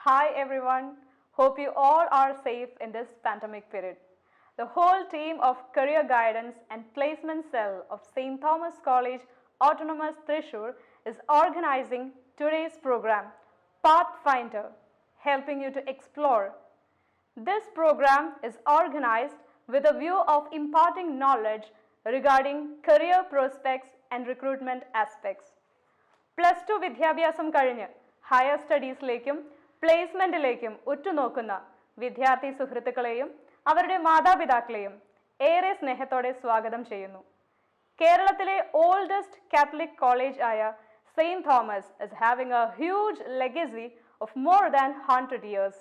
Hi everyone, hope you all are safe in this pandemic period. The whole team of Career Guidance and Placement Cell of St. Thomas College Autonomous Thrissur is organizing today's program, Pathfinder, helping you to explore. This program is organized with a view of imparting knowledge regarding career prospects and recruitment aspects. +2 വിദ്യാഭ്യാസം കഴിഞ്ഞ് higher സ്റ്റഡീസിലേക്കും പ്ലേസ്മെന്റിലേക്കും ഉറ്റുനോക്കുന്ന വിദ്യാർത്ഥി സുഹൃത്തുക്കളെയും അവരുടെ മാതാപിതാക്കളെയും ഏറെ സ്നേഹത്തോടെ സ്വാഗതം ചെയ്യുന്നു. കേരളത്തിലെ ഓൾഡസ്റ്റ് കാത്തലിക് കോളേജ് ആയ saint Thomas is having a huge legacy of more than 100 years.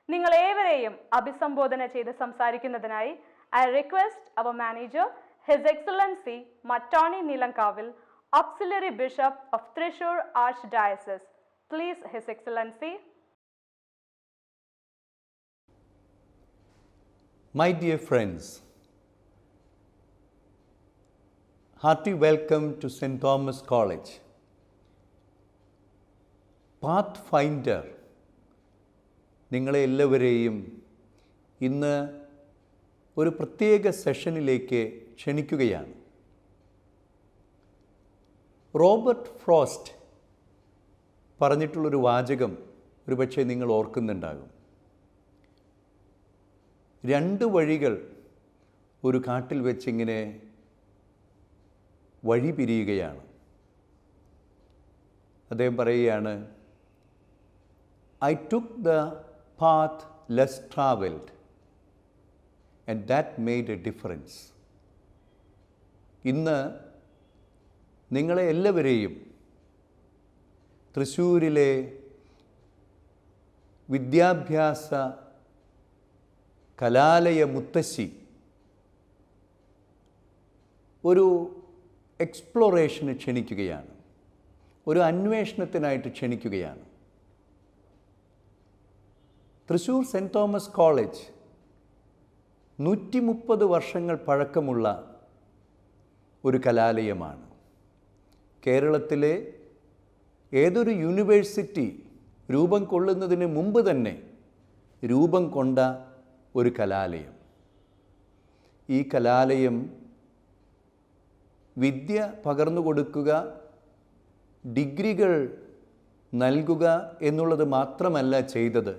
നിങ്ങൾ ഏവരെയും അഭിസംബോധന ചെയ്ത് സംസാരിക്കുന്നതിനായി I request our manager his excellency Mar Tony Neelankavil, Auxiliary Bishop of Thrissur Archdiocese. Please, His Excellency. My dear friends, hearty welcome to St. Thomas College. Pathfinder, നിങ്ങളെ എല്ലാവരെയും ഇന്ന് ഒരു പ്രത്യേക സെഷനിലേക്ക് ക്ഷണിക്കുകയാണ്. റോബർട്ട് ഫ്രോസ്റ്റ് പറഞ്ഞിട്ടുള്ളൊരു വാചകം ഒരുപക്ഷെ നിങ്ങൾ ഓർക്കുന്നുണ്ടാകും. 2 വഴികൾ ഒരു കാട്ടിൽ വെച്ചിങ്ങനെ വഴി പിരിയുകയാണ്. അദ്ദേഹം പറയുകയാണ്, I took the path less traveled and that made a difference. ഇന്ന് നിങ്ങളെ എല്ലാവരെയും തൃശ്ശൂരിലെ വിദ്യാഭ്യാസ കലാലയ മുത്തശ്ശി ഒരു എക്സ്പ്ലോറേഷന് ക്ഷണിക്കുകയാണ്, ഒരു അന്വേഷണത്തിനായിട്ട് ക്ഷണിക്കുകയാണ്. തൃശ്ശൂർ സെൻറ്റ് തോമസ് കോളേജ് 130 വർഷങ്ങൾ പഴക്കമുള്ള ഒരു കലാലയമാണ്. കേരളത്തിലെ ഏതൊരു യൂണിവേഴ്സിറ്റി രൂപം കൊള്ളുന്നതിന് മുമ്പ് തന്നെ രൂപം കൊണ്ട ഒരു കലാലയം. ഈ കലാലയം വിദ്യ പകർന്നു കൊടുക്കുക, ഡിഗ്രികൾ നൽകുക എന്നുള്ളത് മാത്രമല്ല ചെയ്തത്.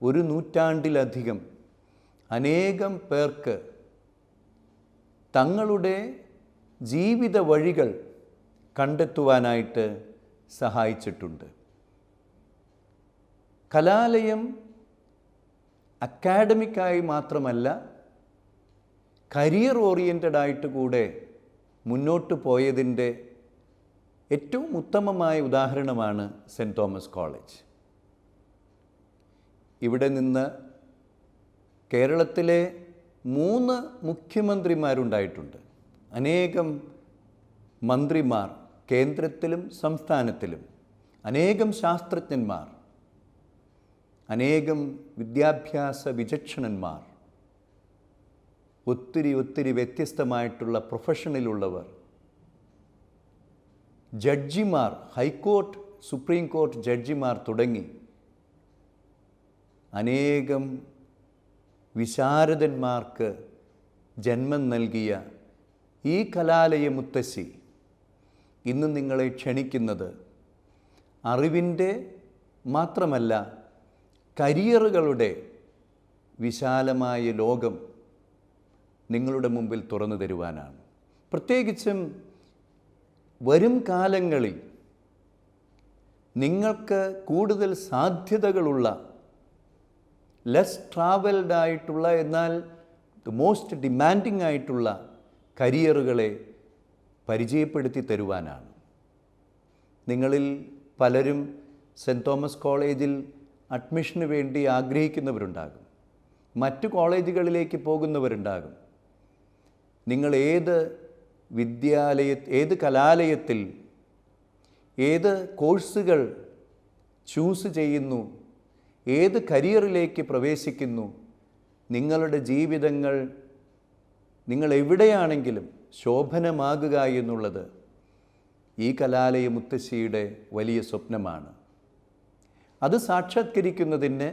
1 നൂറ്റാണ്ടിലധികം അനേകം പേർക്ക് തങ്ങളുടെ ജീവിത വഴികൾ കണ്ടെത്തുവാനായിട്ട് സഹായിച്ചിട്ടുണ്ട്. കലാലയം അക്കാഡമിക്കായി മാത്രമല്ല, കരിയർ ഓറിയൻറ്റഡ് ആയിട്ട് കൂടെ മുന്നോട്ട് പോയതിൻ്റെ ഏറ്റവും ഉത്തമമായ ഉദാഹരണമാണ് സെൻറ്റ് തോമസ് കോളേജ്. ഇവിടെ നിന്ന് കേരളത്തിലെ 3 മുഖ്യമന്ത്രിമാരുണ്ടായിട്ടുണ്ട്, അനേകം മന്ത്രിമാർ കേന്ദ്രത്തിലും സംസ്ഥാനത്തിലും, അനേകം ശാസ്ത്രജ്ഞന്മാർ, അനേകം വിദ്യാഭ്യാസ വിചക്ഷണന്മാർ, ഒത്തിരി വ്യത്യസ്തമായിട്ടുള്ള പ്രൊഫഷനിലുള്ളവർ, ജഡ്ജിമാർ, ഹൈക്കോർട്ട് സുപ്രീം കോർട്ട് ജഡ്ജിമാർ തുടങ്ങി അനേകം വിശാരദന്മാർക്ക് ജന്മം നൽകിയ ഈ കലാലയ മുത്തശ്ശി ഇന്ന് നിങ്ങളെ ക്ഷണിക്കുന്നത് അറിവിൻ്റെ മാത്രമല്ല, കരിയറുകളുടെ വിശാലമായ ലോകം നിങ്ങളുടെ മുമ്പിൽ തുറന്നു തരുവാനാണ്. പ്രത്യേകിച്ചും വരും കാലങ്ങളിൽ നിങ്ങൾക്ക് കൂടുതൽ സാധ്യതകളുള്ള, ലെസ് ട്രാവൽഡ് ആയിട്ടുള്ള, എന്നാൽ മോസ്റ്റ് ഡിമാൻഡിങ് ആയിട്ടുള്ള കരിയറുകളെ പരിചയപ്പെടുത്തി തരുവാനാണ്. നിങ്ങളിൽ പലരും സെൻറ്റ് തോമസ് കോളേജിൽ അഡ്മിഷന് വേണ്ടി ആഗ്രഹിക്കുന്നവരുണ്ടാകും, മറ്റു കോളേജുകളിലേക്ക് പോകുന്നവരുണ്ടാകും. നിങ്ങൾ ഏത് കലാലയത്തിൽ ഏത് കോഴ്സുകൾ ചൂസ് ചെയ്യുന്നു, ഏത് കരിയറിലേക്ക് പ്രവേശിക്കുന്നു, നിങ്ങളുടെ ജീവിതങ്ങൾ നിങ്ങൾ എവിടെയാണെങ്കിലും ശോഭനമാകുക എന്നുള്ളത് ഈ കലാലയ മുത്തശ്ശിയുടെ വലിയ സ്വപ്നമാണ്. അത് സാക്ഷാത്കരിക്കുന്നതിന്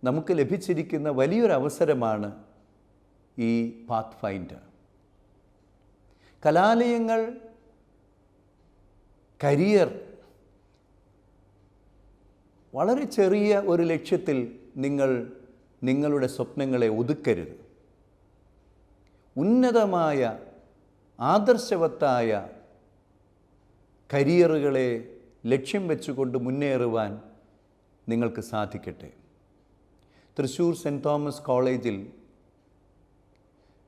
നമുക്ക് ലഭിച്ചിരിക്കുന്ന വലിയൊരു അവസരമാണ് ഈ പാത്ത് ഫൈൻഡർ. കലാലയങ്ങൾ കരിയർ വളരെ ചെറിയ ഒരു ലക്ഷ്യത്തിൽ നിങ്ങളുടെ സ്വപ്നങ്ങളെ ഒതുക്കരുത്. ഉന്നതമായ ആദർശവത്തായ കരിയറുകളെ ലക്ഷ്യം വെച്ചുകൊണ്ട് മുന്നേറുവാൻ നിങ്ങൾക്ക് സാധിക്കട്ടെ. തൃശ്ശൂർ സെൻറ്റ് തോമസ് കോളേജിൽ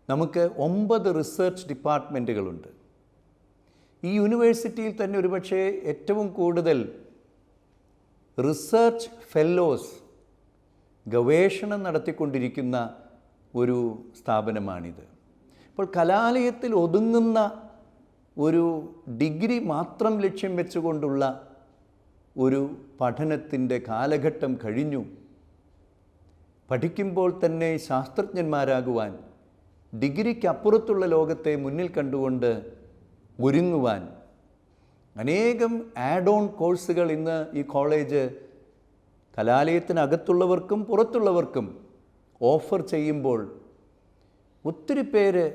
നമുക്ക് 9 റിസർച്ച് ഡിപ്പാർട്ട്മെൻറ്റുകളുണ്ട്. ഈ യൂണിവേഴ്സിറ്റിയിൽ തന്നെ ഒരുപക്ഷെ ഏറ്റവും കൂടുതൽ റിസർച്ച് ഫെല്ലോസ് ഗവേഷണം നടത്തിക്കൊണ്ടിരിക്കുന്ന ഒരു സ്ഥാപനമാണിത്. അപ്പോൾ കലാലയത്തിൽ ഒതുങ്ങുന്ന ഒരു ഡിഗ്രി മാത്രം ലക്ഷ്യം വെച്ചുകൊണ്ടുള്ള ഒരു പഠനത്തിൻ്റെ കാലഘട്ടം കഴിഞ്ഞു. പഠിക്കുമ്പോൾ തന്നെ ശാസ്ത്രജ്ഞന്മാരാകുവാൻ, ഡിഗ്രിക്കപ്പുറത്തുള്ള ലോകത്തെ മുന്നിൽ കണ്ടുകൊണ്ട് ഒരുങ്ങുവാൻ അനേകം ആഡ് ഓൺ കോഴ്സുകൾ ഇന്ന് ഈ കോളേജ് കലാലയത്തിനകത്തുള്ളവർക്കും പുറത്തുള്ളവർക്കും ഓഫർ ചെയ്യുമ്പോൾ ഒത്തിരി പേര്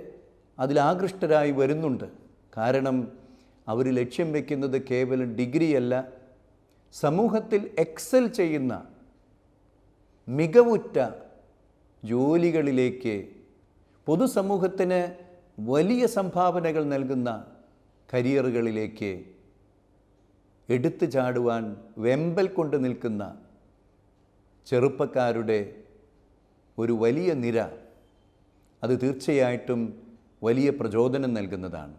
അതിലാകൃഷ്ടരായി വരുന്നുണ്ട്. കാരണം അവർ ലക്ഷ്യം വയ്ക്കുന്നത് കേവലം ഡിഗ്രിയല്ല, സമൂഹത്തിൽ എക്സൽ ചെയ്യുന്ന മികവുറ്റ ജോലികളിലേക്ക്, പൊതുസമൂഹത്തിന് വലിയ സംഭാവനകൾ നൽകുന്ന കരിയറുകളിലേക്ക് എടുത്തു ചാടുവാൻ വെമ്പൽ കൊണ്ട് നിൽക്കുന്ന ചെറുപ്പക്കാരുടെ ഒരു വലിയ നിര, അത് തീർച്ചയായിട്ടും വലിയ പ്രചോദനം നൽകുന്നതാണ്.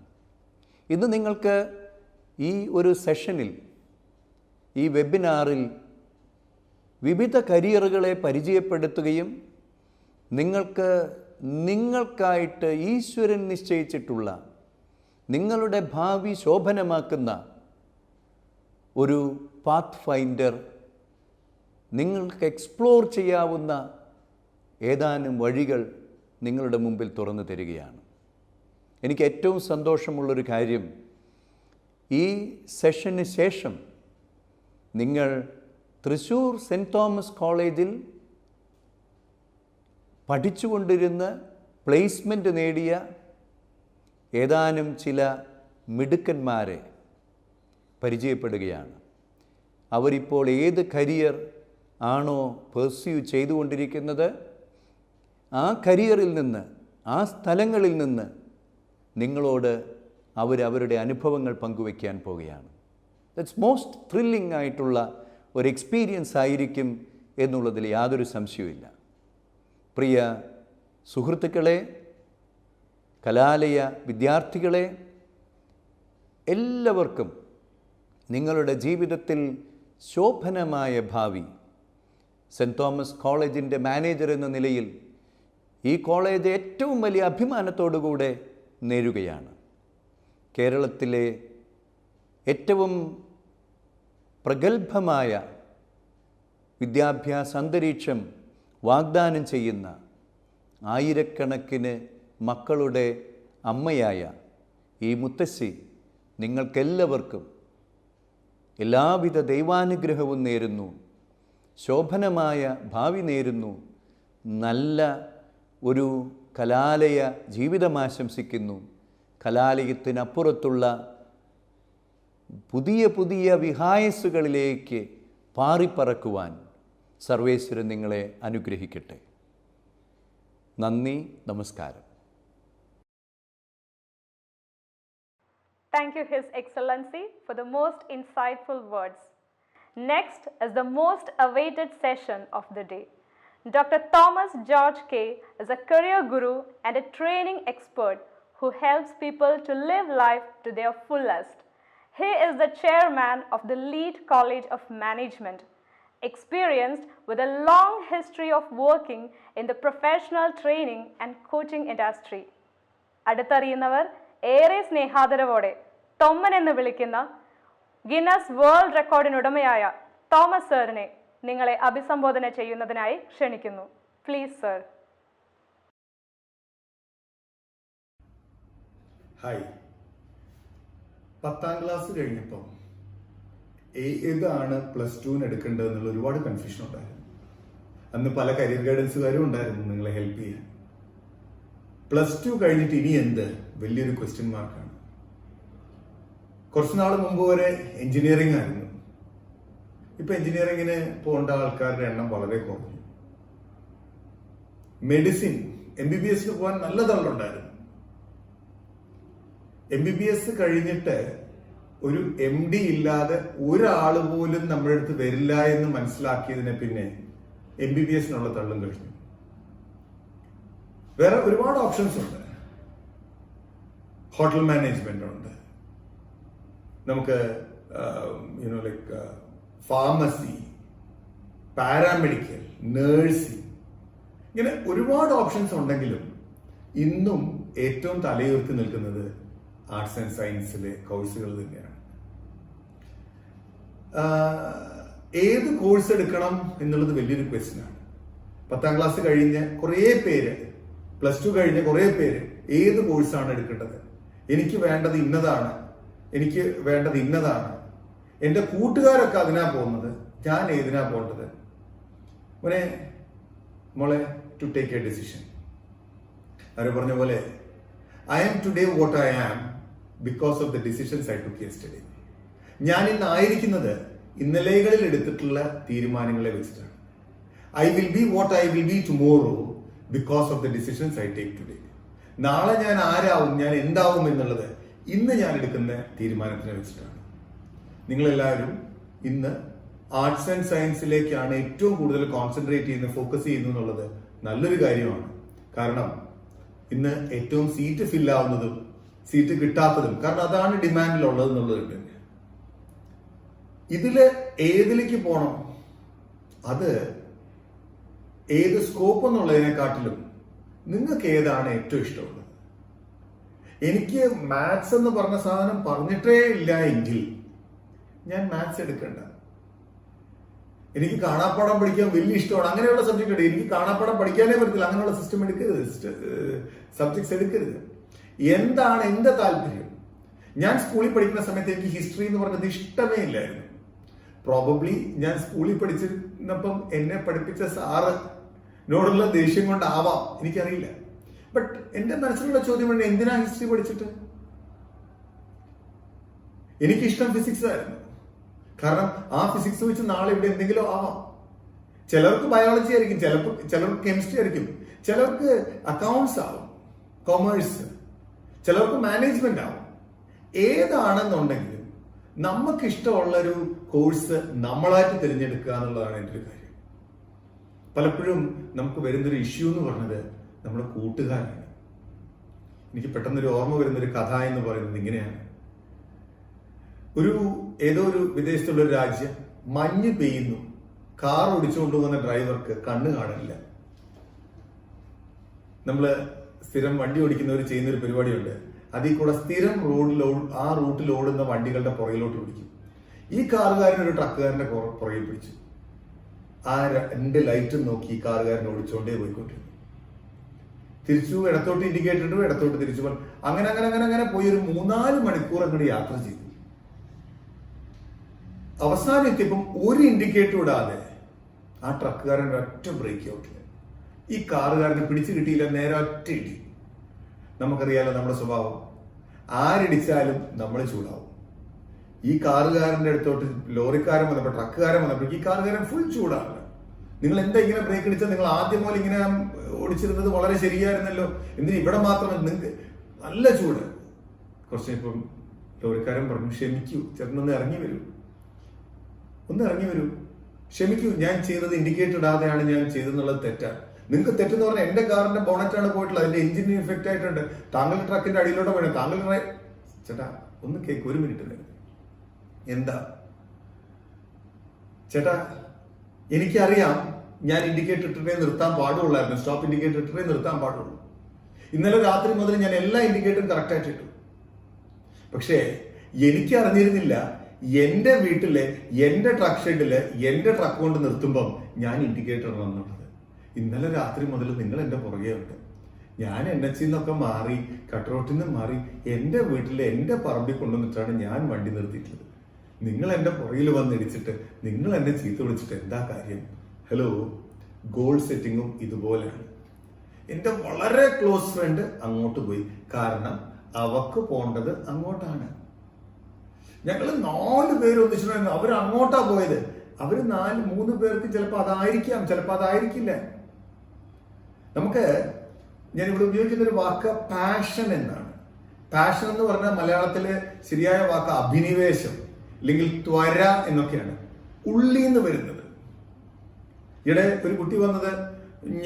ഇന്ന് നിങ്ങൾക്ക് ഈ ഒരു സെഷനിൽ, ഈ വെബിനാറിൽ വിവിധ കരിയറുകളെ പരിചയപ്പെടുത്തുകയും നിങ്ങൾക്കായിട്ട് ഈശ്വരൻ നിശ്ചയിച്ചിട്ടുള്ള നിങ്ങളുടെ ഭാവി ശോഭനമാക്കുന്ന ഒരു പാത്ത് ഫൈൻഡർ, നിങ്ങൾക്ക് എക്സ്പ്ലോർ ചെയ്യാവുന്ന ഏതാനും വഴികൾ നിങ്ങളുടെ മുമ്പിൽ തുറന്നു തരികയാണ്. എനിക്ക് ഏറ്റവും സന്തോഷമുള്ളൊരു കാര്യം, ഈ സെഷന് ശേഷം നിങ്ങൾ തൃശ്ശൂർ സെൻറ്റ് തോമസ് കോളേജിൽ പഠിച്ചുകൊണ്ടിരുന്ന് പ്ലേസ്മെൻറ്റ് നേടിയ ഏതാനും ചില മിടുക്കന്മാരെ പരിചയപ്പെടുകയാണ്. അവരിപ്പോൾ ഏത് കരിയർ ആണോ പെർസ്യൂ ചെയ്തുകൊണ്ടിരിക്കുന്നത്, ആ കരിയറിൽ നിന്ന്, ആ സ്ഥലങ്ങളിൽ നിന്ന് നിങ്ങളോട് അവരുടെ അനുഭവങ്ങൾ പങ്കുവയ്ക്കാൻ പോവുകയാണ്. ദാറ്റ്സ് മോസ്റ്റ് ത്രില്ലിംഗ് ആയിട്ടുള്ള ഒരു എക്സ്പീരിയൻസ് ആയിരിക്കും എന്നുള്ളതിൽ യാതൊരു സംശയവുമില്ല. പ്രിയ സുഹൃത്തുക്കളെ, കലാലയ വിദ്യാർത്ഥികളെ, എല്ലാവർക്കും നിങ്ങളുടെ ജീവിതത്തിൽ ശോഭനമായ ഭാവി സെൻറ്റ് തോമസ് കോളേജിൻ്റെ മാനേജർ എന്ന നിലയിൽ ഈ കോളേജ് ഏറ്റവും വലിയ അഭിമാനത്തോടുകൂടെ നേരുകയാണ്. കേരളത്തിലെ ഏറ്റവും പ്രഗത്ഭമായ വിദ്യാഭ്യാസ അന്തരീക്ഷം വാഗ്ദാനം ചെയ്യുന്ന, ആയിരക്കണക്കിന് മക്കളുടെ അമ്മയായ ഈ മുത്തശ്ശി നിങ്ങൾക്കെല്ലാവർക്കും എല്ലാവിധ ദൈവാനുഗ്രഹവും നേരുന്നു, ശോഭനമായ ഭാവി നേരുന്നു, നല്ല ഒരു കലാലയ ജീവിതം ആശംസിക്കുന്നു. കലാലയത്തിനപ്പുറത്തുള്ള പുതിയ പുതിയ വിഹായസ്സുകളിലേക്ക് പാറിപ്പറക്കുവാൻ സർവേശ്വരൻ നിങ്ങളെ അനുഗ്രഹിക്കട്ടെ. നന്ദി, നമസ്കാരം. Thank you, His Excellency, for the most insightful words. Next is the most awaited session of the day. Dr. Thomas George K. is a career guru and a training expert who helps people to live life to their fullest. He is the chairman of the Lead College of Management, experienced with a long history of working in the professional training and coaching industry. അടുത്തറിയുന്നവർ ഏറെ സ്നേഹാദരവോടെ തൊമ്മൻ എന്ന് വിളിക്കുന്ന Guinness world റെക്കോർഡിനുടമയായ Thomas സാറിനെ നിങ്ങളെ അഭിസംബോധന ചെയ്യുന്നതിനായി ക്ഷണിക്കുന്നു. Please sir. Hi. 10ാം class കഴിഞ്ഞപ്പം ഏതാണ് പ്ലസ് ടുവിന് എടുക്കേണ്ടത് എന്നുള്ള ഒരുപാട് കൺഫ്യൂഷൻ ഉണ്ടായിരുന്നു. അന്ന് പല കരിയർ ഗൈഡൻസുകാരും ഉണ്ടായിരുന്നു നിങ്ങളെ ഹെൽപ്പ് ചെയ്യാൻ. പ്ലസ് ടു കഴിഞ്ഞിട്ട് ഇനി എന്ത് വലിയൊരു ക്വസ്റ്റ്യൻ മാർക്കാണ്. കുറച്ച് നാൾ മുമ്പ് വരെ എഞ്ചിനീയറിംഗ് ആയിരുന്നു. ഇപ്പൊ എഞ്ചിനീയറിംഗിന് പോകേണ്ട ആൾക്കാരുടെ എണ്ണം വളരെ കുറഞ്ഞു. മെഡിസിൻ MBBS പോകാൻ നല്ല തള്ളുണ്ടായിരുന്നു. MBBS കഴിഞ്ഞിട്ട് ഒരു MD ഇല്ലാതെ ഒരാൾ പോലും നമ്മുടെ അടുത്ത് വരില്ല എന്ന് മനസ്സിലാക്കിയതിനെ പിന്നെ MBBSനുള്ള തള്ളും കഴിഞ്ഞു. വേറെ ഒരുപാട് ഓപ്ഷൻസ് ഉണ്ട്. ഹോട്ടൽ മാനേജ്മെന്റ് ഉണ്ട്, നമുക്ക് ലൈക്ക് ഫാർമസി, പാരാമെഡിക്കൽ, നേഴ്സിംഗ്, ഇങ്ങനെ ഒരുപാട് ഓപ്ഷൻസ് ഉണ്ടെങ്കിലും ഇന്നും ഏറ്റവും തലയുയർത്തി നിൽക്കുന്നത് ആർട്സ് ആൻഡ് സയൻസിലെ കോഴ്സുകൾ തന്നെയാണ്. ഏത് കോഴ്സ് എടുക്കണം എന്നുള്ളത് വലിയൊരു ക്വസ്റ്റ്യൻ ആണ്. 10ാം ക്ലാസ് കഴിഞ്ഞ് കുറേ പേര്, പ്ലസ് ടു കഴിഞ്ഞ കുറേ പേര് ഏത് കോഴ്സാണ് എടുക്കേണ്ടത്, എനിക്ക് വേണ്ടത് ഇന്നതാണ്, എനിക്ക് വേണ്ടത് ഇന്നതാണ്, എൻ്റെ കൂട്ടുകാരൊക്കെ അതിനാ പോകുന്നത്, ഞാൻ ഏതിനാ പോകേണ്ടത്? മോളെ ടു ടേക്ക് എ ഡിസിഷൻ. അവർ പറഞ്ഞ പോലെ I am today what I am because of the decisions I took yesterday. ഞാൻ ഇന്നായിരിക്കുന്നത് ഇന്നലെകളിൽ എടുത്തിട്ടുള്ള തീരുമാനങ്ങളെ വെച്ചിട്ടാണ്. I will be what I will be tomorrow because of the decisions I take today. നാളെ ഞാൻ ആരാവും, ഞാൻ എന്താവും എന്നുള്ളത് ഇന്ന് ഞാൻ എടുക്കുന്ന തീരുമാനത്തിനെ വെച്ചിട്ടാണ്. നിങ്ങളെല്ലാവരും ഇന്ന് ആർട്സ് ആൻഡ് സയൻസിലേക്കാണ് ഏറ്റവും കൂടുതൽ കോൺസെൻട്രേറ്റ് ചെയ്യുന്നത്, ഫോക്കസ് ചെയ്യുന്നു എന്നുള്ളത് നല്ലൊരു കാര്യമാണ്. കാരണം ഇന്ന് ഏറ്റവും സീറ്റ് ഫില്ലാവുന്നതും സീറ്റ് കിട്ടാത്തതും, കാരണം അതാണ് ഡിമാൻഡിലുള്ളത് എന്നുള്ളത്. ഇതില് ഏതിലേക്ക് പോകണം, അത് ഏത് സ്കോപ്പ് എന്നുള്ളതിനെക്കാട്ടിലും നിങ്ങൾക്ക് ഏതാണ് ഏറ്റവും ഇഷ്ടമുള്ളത്. എനിക്ക് മാത്സ് എന്ന് പറഞ്ഞ സാധനം പറഞ്ഞിട്ടേ ഇല്ല എങ്കിൽ ഞാൻ മാത്സ് എടുക്കണ്ട. എനിക്ക് കാണാപ്പാടം പഠിക്കാൻ വലിയ ഇഷ്ടമാണ്, അങ്ങനെയുള്ള സബ്ജക്ട് ഉണ്ട്. എനിക്ക് കാണാപ്പാടം പഠിക്കാനേ പറ്റില്ല, അങ്ങനെയുള്ള സിസ്റ്റം എടുക്കരുത്, സബ്ജക്ട്സ് എടുക്കരുത്. എന്താണ് എന്റെ താല്പര്യം? ഞാൻ സ്കൂളിൽ പഠിക്കുന്ന സമയത്ത് എനിക്ക് ഹിസ്റ്ററി എന്ന് പറഞ്ഞത് ഇഷ്ടമേ ഇല്ലായിരുന്നു. പ്രോബബ്ലി ഞാൻ സ്കൂളിൽ പഠിച്ചിരുന്നപ്പം എന്നെ പഠിപ്പിച്ച സാറിനോടുള്ള ദേഷ്യം കൊണ്ടാവാം, എനിക്കറിയില്ല. ബട്ട് എന്റെ മനസ്സിലുള്ള ചോദ്യമാണ്, എന്തിനാ ഹിസ്റ്ററി പഠിച്ചിട്ട്? എനിക്കിഷ്ടം ഫിസിക്സ് ആയിരുന്നു. കാരണം ആ ഫിസിക്സ് വെച്ച് നാളെ ഇവിടെ എന്തെങ്കിലും ആവാം. ചിലർക്ക് ബയോളജി ആയിരിക്കും, ചിലർക്ക് കെമിസ്ട്രി ആയിരിക്കും, ചിലർക്ക് അക്കൗണ്ട്സ് ആവും, കൊമേഴ്സ്, ചിലർക്ക് മാനേജ്മെന്റ് ആവും. ഏതാണെന്നുണ്ടെങ്കിലും നമുക്ക് ഇഷ്ടമുള്ളൊരു കോഴ്സ് നമ്മളായിട്ട് തിരഞ്ഞെടുക്കുക എന്നുള്ളതാണ് എൻ്റെ ഒരു കാര്യം. പലപ്പോഴും നമുക്ക് വരുന്നൊരു ഇഷ്യൂ എന്ന് പറഞ്ഞത് നമ്മുടെ കൂട്ടുകാരാണ്. എനിക്ക് പെട്ടെന്നൊരു ഓർമ്മ വരുന്നൊരു കഥ എന്ന് പറയുന്നത് ഇങ്ങനെയാണ്. ഏതോ ഒരു വിദേശത്തുള്ള ഒരു രാജ്യം, മഞ്ഞ് പെയ്യുന്നു, കാർ ഓടിച്ചുകൊണ്ട് പോകുന്ന ഡ്രൈവർക്ക് കണ്ണ് കാണില്ല. നമ്മള് സ്ഥിരം വണ്ടി ഓടിക്കുന്നവർ ചെയ്യുന്നൊരു പരിപാടിയുണ്ട്. അതിൽ കൂടെ സ്ഥിരം ആ റൂട്ടിൽ ഓടുന്ന വണ്ടികളുടെ പുറകിലോട്ട് പിടിക്കും. ഈ കാറുകാരൻ ഒരു ട്രക്കുകാരന്റെ പുറകിൽ പിടിച്ചു. ആ 2 ലൈറ്റും നോക്കി ഈ കാറുകാരൻ ഓടിച്ചോണ്ടേ പോയിക്കൊണ്ടിരുന്നു. തിരിച്ചു ഇടത്തോട്ട് ഇൻഡിക്കേറ്റർ ഇട്ടു, ഇടത്തോട്ട് തിരിച്ചു പോയി. അങ്ങനെ അങ്ങനെ അങ്ങനെ അങ്ങനെ പോയി ഒരു 3-4 മണിക്കൂർ അങ്ങോട്ട് യാത്ര ചെയ്തു. അവസാനം എത്തിയപ്പം ഒരു ഇൻഡിക്കേറ്റർ ഇടാതെ ആ ട്രക്കുകാരൻ ഒറ്റ ബ്രേക്ക് ഔട്ടില്ല. ഈ കാറുകാരനെ പിടിച്ചു കിട്ടിയില്ല, നേരെ ഒറ്റ ഇടി. നമുക്കറിയാലോ നമ്മുടെ സ്വഭാവം, ആരിടിച്ചാലും നമ്മൾ ചൂടാവും. ഈ കാറുകാരന്റെ അടുത്തോട്ട് ലോറിക്കാരൻ വന്നപ്പോൾ, ട്രക്കുകാരൻ വന്നപ്പോൾ ഈ കാറുകാരൻ ഫുൾ ചൂടാണ്. നിങ്ങൾ എന്താ ഇങ്ങനെ ബ്രേക്ക് അടിച്ചാൽ? നിങ്ങൾ ആദ്യം പോലെ ഇങ്ങനെ ഓടിച്ചിരുന്നത് വളരെ ശരിയായിരുന്നല്ലോ, എന്തിന് ഇവിടെ മാത്രം? നിങ്ങൾക്ക് നല്ല ചൂട്. കുറച്ച് ഇപ്പം ലോറിക്കാരൻ പറഞ്ഞു, ക്ഷമിക്കൂ ചേട്ടനൊന്ന് ഇറങ്ങി വരൂ, ഒന്ന് ഇറങ്ങി വരൂ, ക്ഷമിക്കൂ, ഞാൻ ചെയ്തത് ഇൻഡിക്കേറ്റർ ഇടാതെയാണ് ഞാൻ ചെയ്തെന്നുള്ളത് തെറ്റാണ്. നിങ്ങൾക്ക് തെറ്റെന്ന് പറഞ്ഞാൽ എന്റെ കാറിന്റെ ബോണറ്റാണ് പോയിട്ടുള്ളത്, അതിന്റെ എഞ്ചിന് ഇഫക്റ്റ് ആയിട്ടുണ്ട്, താങ്കളുടെ ട്രക്കിന്റെ അടിയിലോട്ട് പോയി, താങ്കളുടെ ചേട്ടാ ഒന്ന് കേക്ക്, 1 മിനിറ്റ്. എന്താ ചേട്ടാ? എനിക്കറിയാം ഞാൻ ഇൻഡിക്കേറ്റർ ഇട്ടിട്ടേ നിർത്താൻ പാടുള്ളായിരുന്നു, സ്റ്റോപ്പ് ഇൻഡിക്കേറ്റർ ഇട്ടിട്ടേ നിർത്താൻ പാടുള്ളൂ. ഇന്നലെ രാത്രി മുതൽ ഞാൻ എല്ലാ ഇൻഡിക്കേറ്ററും കറക്റ്റ് ആയിട്ട് ഇട്ടു. പക്ഷേ എനിക്ക് അറിഞ്ഞിരുന്നില്ല എന്റെ വീട്ടിലെ എന്റെ ട്രക്ക് ഷെഡില് എന്റെ ട്രക്ക് കൊണ്ട് നിർത്തുമ്പം ഞാൻ ഇൻഡിക്കേറ്റർ വന്നുള്ളത്. ഇന്നലെ രാത്രി മുതൽ നിങ്ങൾ എന്റെ പുറകെ ഉണ്ട്. ഞാൻ NH നിന്നൊക്കെ മാറി, കട്ട് റോട്ടിൽ നിന്ന് മാറി എന്റെ വീട്ടിലെ എന്റെ പറമ്പിൽ കൊണ്ടുവന്നിട്ടാണ് ഞാൻ വണ്ടി നിർത്തിയിട്ടുള്ളത്. നിങ്ങൾ എൻ്റെ പുറകിൽ വന്നിടിച്ചിട്ട് നിങ്ങൾ എന്നെ ചീത്ത വിളിച്ചിട്ട് എന്താ കാര്യം? ഹലോ, ഗോൾ സെറ്റിങ്ങും ഇതുപോലെയാണ്. എൻ്റെ വളരെ ക്ലോസ് ഫ്രണ്ട് അങ്ങോട്ട് പോയി, കാരണം അവക്ക് പോണ്ടത് അങ്ങോട്ടാണ്. ഞങ്ങൾ 4 പേര് ഒന്നിച്ചിട്ടുണ്ടായിരുന്നു, അവർ അങ്ങോട്ടാ പോയത്. അവര് 3 പേർക്ക് ചിലപ്പോൾ അതായിരിക്കാം, ചിലപ്പോൾ അതായിരിക്കില്ല. നമുക്ക് ഞാൻ ഇവിടെ ഉപയോഗിക്കുന്ന ഒരു വാക്ക് പാഷൻ എന്നാണ്. പാഷൻ എന്ന് പറഞ്ഞാൽ മലയാളത്തിലെ ശരിയായ വാക്ക് അഭിനിവേശം അല്ലെങ്കിൽ ത്വര എന്നൊക്കെയാണ്. ഉള്ളിന്ന് വരുന്നത്. ഇവിടെ ഒരു കുട്ടി വന്നത്,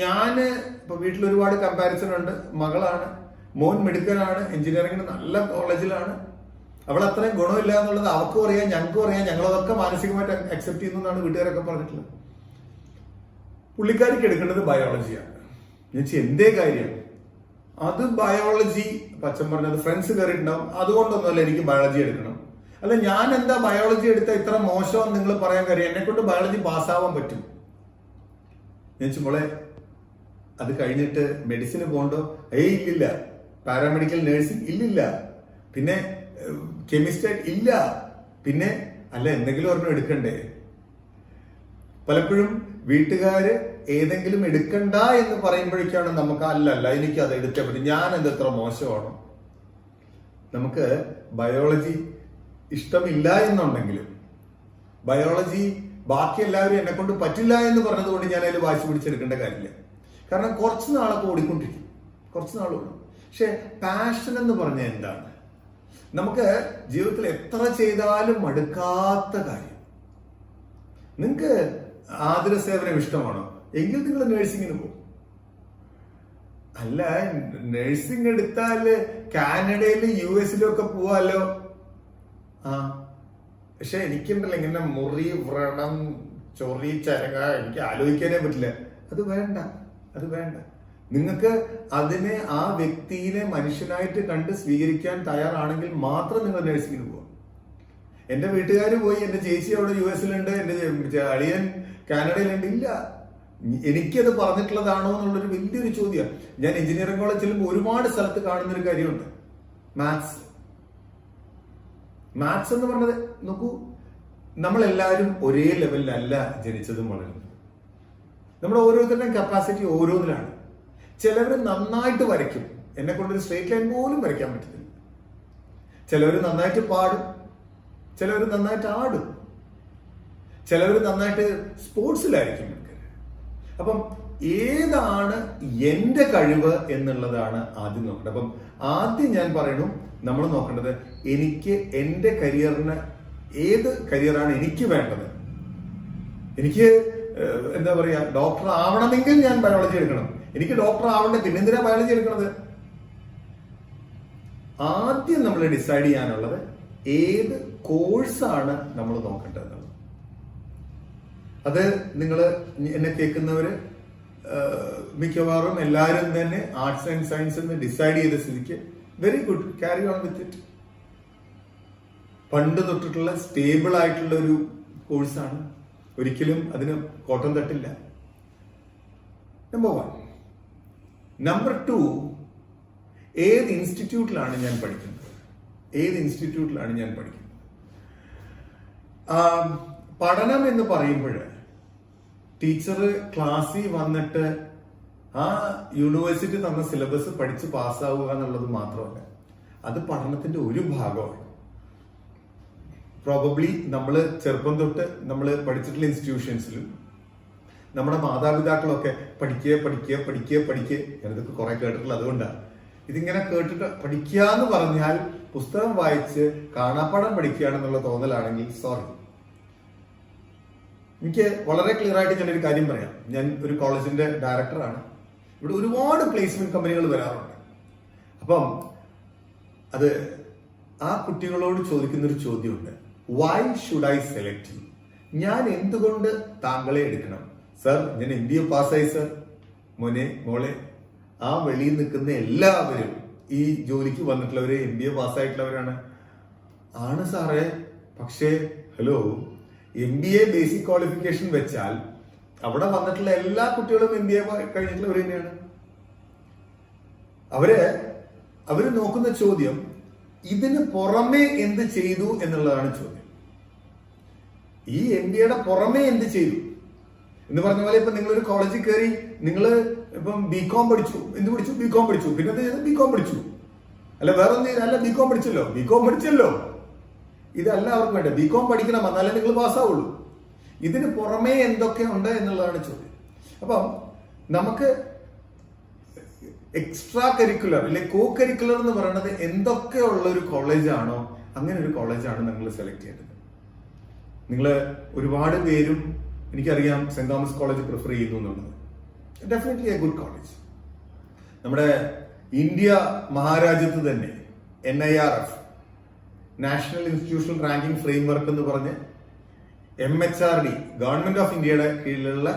ഞാന് ഇപ്പൊ വീട്ടിൽ ഒരുപാട് കമ്പാരിസൺ ഉണ്ട്. മകളാണ്, മോൻ മെഡിക്കലാണ്, എഞ്ചിനീയറിംഗിന് നല്ല കോളേജിലാണ്. അവൾ അത്രയും ഗുണമില്ല എന്നുള്ളത് അവൾക്കും അറിയാം, ഞങ്ങൾക്കും അറിയാം. ഞങ്ങളതൊക്കെ മാനസികമായിട്ട് അക്സെപ്റ്റ് ചെയ്യുന്നു എന്നാണ് വീട്ടുകാരൊക്കെ പറഞ്ഞിട്ടുള്ളത്. പുള്ളിക്കാരിക്ക് എടുക്കേണ്ടത് ബയോളജിയാണ്. ഞാൻ എന്തേ കാര്യം? അത് ബയോളജി, പച്ചൻ പറഞ്ഞത് ഫ്രണ്ട്സ് കയറിയിട്ടുണ്ടാവും, അതുകൊണ്ടൊന്നുമല്ല എനിക്ക് ബയോളജി എടുക്കണം. അല്ല, ഞാൻ എന്താ ബയോളജി എടുത്ത ഇത്ര മോശം നിങ്ങൾ പറയാൻ കാര്യം? എന്നെ കൊണ്ട് ബയോളജി പാസ്സാവാൻ പറ്റും. ഞാൻ മോളെ, അത് കഴിഞ്ഞിട്ട് മെഡിസിന് പോകണ്ടോ? ഇല്ലില്ല. പാരാമെഡിക്കൽ നഴ്സിംഗ് ഇല്ലില്ല. പിന്നെ കെമിസ്ട്രി ഇല്ല. പിന്നെ അല്ല, എന്തെങ്കിലും ഒരെണ്ണം എടുക്കണ്ടേ? പലപ്പോഴും വീട്ടുകാര് ഏതെങ്കിലും എടുക്കണ്ട എന്ന് പറയുമ്പോഴേക്കാണ് നമുക്ക് അല്ലല്ല എനിക്ക് അത് എടുക്കാൻ പറ്റും, ഞാൻ എന്തെത്ര മോശമാണോ. നമുക്ക് ബയോളജി ഇഷ്ടമില്ല എന്നുണ്ടെങ്കിലും ബയോളജി ബാക്കി എല്ലാവരും എന്നെ കൊണ്ട് പറ്റില്ല എന്ന് പറഞ്ഞതുകൊണ്ട് ഞാൻ അതിൽ വാശി പിടിച്ചെടുക്കേണ്ട കാര്യമില്ല. കാരണം കുറച്ച് നാളൊക്കെ ഓടിക്കൊണ്ടിരിക്കും, കുറച്ച് നാൾ ഓടും. പക്ഷെ പാഷൻ എന്ന് പറഞ്ഞാൽ എന്താണ്? നമുക്ക് ജീവിതത്തിൽ എത്ര ചെയ്താലും മടുക്കാത്ത കാര്യം. നിങ്ങൾക്ക് ആതുര സേവനം ഇഷ്ടമാണോ? എങ്കിൽ നിങ്ങൾ നഴ്സിംഗിന് പോകും. അല്ല, നഴ്സിംഗ് എടുത്താല് കാനഡയിലും US ഒക്കെ പോവാലോ. പക്ഷെ എനിക്കുണ്ടല്ലോ ഇങ്ങനെ മുറി, വ്രണം, ചൊറി, ചരങ്ങ, എനിക്ക് ആലോചിക്കാനേ പറ്റില്ല. അത് വേണ്ട, അത് വേണ്ട. നിങ്ങൾക്ക് അതിനെ, ആ വ്യക്തിയെ മനുഷ്യനായിട്ട് കണ്ട് സ്വീകരിക്കാൻ തയ്യാറാണെങ്കിൽ മാത്രം നിങ്ങൾ നഴ്സിംഗിന് പോവാം. എന്റെ വീട്ടുകാർ പോയി, എന്റെ ചേച്ചി അവിടെ US-ലുണ്ട്, എന്റെ അളിയൻ കാനഡയിലുണ്ട്. ഇല്ല, എനിക്കത് പറഞ്ഞിട്ടുള്ളതാണോ എന്നുള്ളൊരു വലിയൊരു ചോദ്യമാണ്. ഞാൻ എഞ്ചിനീയറിംഗ് കോളേജിലും ഒരുപാട് സ്ഥലത്ത് കാണുന്നൊരു കാര്യമുണ്ട്, മാത്സ്. മാത്സ് എന്ന് പറഞ്ഞത് നോക്കൂ, നമ്മളെല്ലാവരും ഒരേ ലെവലിലല്ല ജനിച്ചതും വളരുന്നത്. നമ്മുടെ ഓരോരുത്തരുടെയും കപ്പാസിറ്റി ഓരോന്നിലാണ്. ചിലവർ നന്നായിട്ട് വരയ്ക്കും, എന്നെ കൊണ്ടൊരു സ്ട്രേറ്റ് ലൈൻ പോലും വരയ്ക്കാൻ പറ്റത്തില്ല. ചിലവർ നന്നായിട്ട് പാടും, ചിലവർ നന്നായിട്ട് ആടും, ചിലവർ നന്നായിട്ട് സ്പോർട്സിലായിരിക്കും. അപ്പം ഏതാണ് എന്റെ കഴിവ് എന്നുള്ളതാണ് ആദ്യം നോക്കേണ്ടത്. അപ്പം ആദ്യം ഞാൻ പറയണു, നമ്മൾ നോക്കേണ്ടത് എനിക്ക് എന്റെ കരിയറിന് ഏത് കരിയറാണ് എനിക്ക് വേണ്ടത്. എനിക്ക് എന്താ പറയാ, ഡോക്ടർ ആവണമെങ്കിൽ ഞാൻ ബയോളജി എടുക്കണം. എനിക്ക് ഡോക്ടർ ആവണ്ടേ, പിന്നെന്തിനാ ബയോളജി എടുക്കണത്? ആദ്യം നമ്മൾ ഡിസൈഡ് ചെയ്യാനുള്ളത് ഏത് കോഴ്സാണ് നമ്മൾ നോക്കേണ്ടത്. അത് നിങ്ങൾ എന്നെ കേൾക്കുന്നവര് മിക്കവാറും എല്ലാവരും തന്നെ ആർട്സ് ആൻഡ് സയൻസ് എന്ന് ഡിസൈഡ് ചെയ്ത സ്ഥിതിക്ക് very good, carry on with it. പണ്ട് തൊട്ടിട്ടുള്ള സ്റ്റേബിൾ ആയിട്ടുള്ള ഒരു കോഴ്സാണ്, ഒരിക്കലും അതിന് കോട്ടം തട്ടില്ല. നമ്പർ 1. നമ്പർ 2, ഏത് ഇൻസ്റ്റിറ്റ്യൂട്ടിലാണ് ഞാൻ പഠിക്കുന്നത്? ഏത് ഇൻസ്റ്റിറ്റ്യൂട്ടിലാണ് ഞാൻ പഠിക്കുന്നത്? പഠനം എന്ന് പറയുമ്പോൾ ടീച്ചർ ക്ലാസ്സിൽ വന്നിട്ട് ആ യൂണിവേഴ്സിറ്റി തന്ന സിലബസ് പഠിച്ച് പാസ്സാവുക എന്നുള്ളത് മാത്രമല്ല, അത് പഠനത്തിന്റെ ഒരു ഭാഗമാണ്. പ്രോബബ്ലി നമ്മൾ ചെറുപ്പം തൊട്ട് നമ്മൾ പഠിച്ചിട്ടുള്ള ഇൻസ്റ്റിറ്റ്യൂഷൻസിലും നമ്മുടെ മാതാപിതാക്കളൊക്കെ പഠിക്കുക പഠിക്കുക പഠിക്കുക പഠിക്കുക, ഞാനിതൊക്കെ കുറെ കേട്ടിട്ടുള്ള അതുകൊണ്ടാണ്. ഇതിങ്ങനെ കേട്ടിട്ട് പഠിക്കുക എന്ന് പറഞ്ഞാൽ പുസ്തകം വായിച്ച് കാണാപ്പാഠം പഠിക്കുകയാണെന്നുള്ള തോന്നലാണെങ്കിൽ സോറി. എനിക്ക് വളരെ ക്ലിയർ ആയിട്ട് ഞാനൊരു കാര്യം പറയാം. ഞാൻ ഒരു കോളേജിന്റെ ഡയറക്ടറാണ്. ഇവിടെ ഒരുപാട് പ്ലേസ്മെന്റ് കമ്പനികൾ വരാറുണ്ട്. അപ്പം അത് ആ കുട്ടികളോട് ചോദിക്കുന്നൊരു ചോദ്യമുണ്ട്, why should I select you? ഞാൻ എന്തുകൊണ്ട് താങ്കളെ എടുക്കണം? സർ, ഞാൻ MBA പാസ്സായി സർ. മോനെ, മോളെ, ആ വെളിയിൽ നിൽക്കുന്ന എല്ലാവരും ഈ ജോലിക്ക് വന്നിട്ടുള്ളവര് MBA പാസ്സായിട്ടുള്ളവരാണ്. ആണ് സാറേ, പക്ഷേ ഹലോ, MBA ബേസിക് ക്വാളിഫിക്കേഷൻ വെച്ചാൽ അവിടെ വന്നിട്ടുള്ള എല്ലാ കുട്ടികളും MBA കഴിഞ്ഞിട്ടുള്ളവർ തന്നെയാണ്. അവര് നോക്കുന്ന ചോദ്യം ഇതിന് പുറമെ എന്ത് ചെയ്തു എന്നുള്ളതാണ് ചോദ്യം. ഈ MBA പുറമേ എന്ത് ചെയ്തു എന്ന് പറഞ്ഞ പോലെ ഇപ്പൊ നിങ്ങളൊരു കോളേജിൽ കയറി നിങ്ങൾ ഇപ്പം BCom പഠിച്ചു, എന്ത് പഠിച്ചു? BCom പഠിച്ചു. പിന്നെ എന്ത് ചെയ്തു? BCom പഠിച്ചു. അല്ല വേറെ ഒന്നും അല്ല, BCom പഠിച്ചല്ലോ. ഇതല്ല അവർക്ക് വേണ്ടത്. BCom പഠിക്കണം, എന്നാലേ നിങ്ങൾ പാസ്സാവുള്ളൂ. ഇതിന് പുറമേ എന്തൊക്കെ ഉണ്ട് എന്നുള്ളതാണ് ചോദ്യം. അപ്പം നമുക്ക് എക്സ്ട്രാ കരിക്കുലർ അല്ലെ കോ കരിക്കുലർ എന്ന് പറയുന്നത് എന്തൊക്കെയുള്ള ഒരു കോളേജാണോ അങ്ങനെ ഒരു കോളേജാണ് നിങ്ങൾ സെലക്ട് ചെയ്യേണ്ടത്. നിങ്ങൾ ഒരുപാട് പേരും എനിക്കറിയാം സെന്റ് തോമസ് കോളേജ് പ്രിഫർ ചെയ്യുന്നു എന്നുള്ളത്. Definitely A good college. നമ്മുടെ ഇന്ത്യ മഹാരാജ്യത്ത് തന്നെ NIRF national institutional ranking framework എന്ന് പറഞ്ഞ് MHRD ഗവൺമെന്റ് ഓഫ് ഇന്ത്യയുടെ കീഴിലുള്ള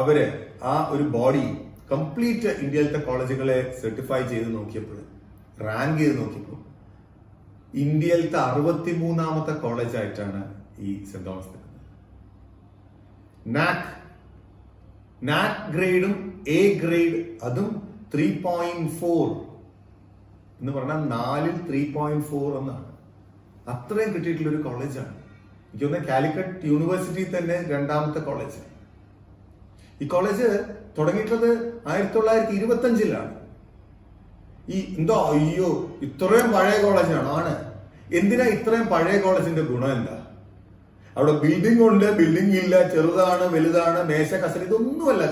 അവര് ആ ഒരു ബോഡി കംപ്ലീറ്റ് ഇന്ത്യയിലത്തെ കോളേജുകളെ സർട്ടിഫൈ ചെയ്ത് നോക്കിയപ്പോൾ, റാങ്ക് ചെയ്ത് നോക്കിയപ്പോൾ ഇന്ത്യയിലത്തെ 63ാമത്തെ കോളേജായിട്ടാണ് ഈ സെന്റ് തോമസ് നിൽക്കുന്നത്. നാക് ഗ്രേഡും A ഗ്രേഡ് അതും 3.4 എന്ന് പറഞ്ഞാൽ 4ൽ 3.4 എന്നാണ്. അത്രയും കിട്ടിയിട്ടുള്ള ഒരു കോളേജാണ്. എനിക്ക് തോന്നുന്നത് കാലിക്കറ്റ് യൂണിവേഴ്സിറ്റി തന്നെ 2ാമത്തെ കോളേജാണ്. ഈ കോളേജ് തുടങ്ങിയിട്ടുള്ളത് 1925-ലാണ്. അയ്യോ ഇത്രയും പഴയ കോളേജാണ്. ആണ്. എന്തിനാ ഇത്രയും പഴയ കോളേജിന്റെ ഗുണം എന്താ? അവിടെ ബിൽഡിംഗ് ഉണ്ട്, ബിൽഡിംഗ് ഇല്ല, ചെറുതാണ്, വലുതാണ്, മേശ, കസര, ഇതൊന്നുമല്ല.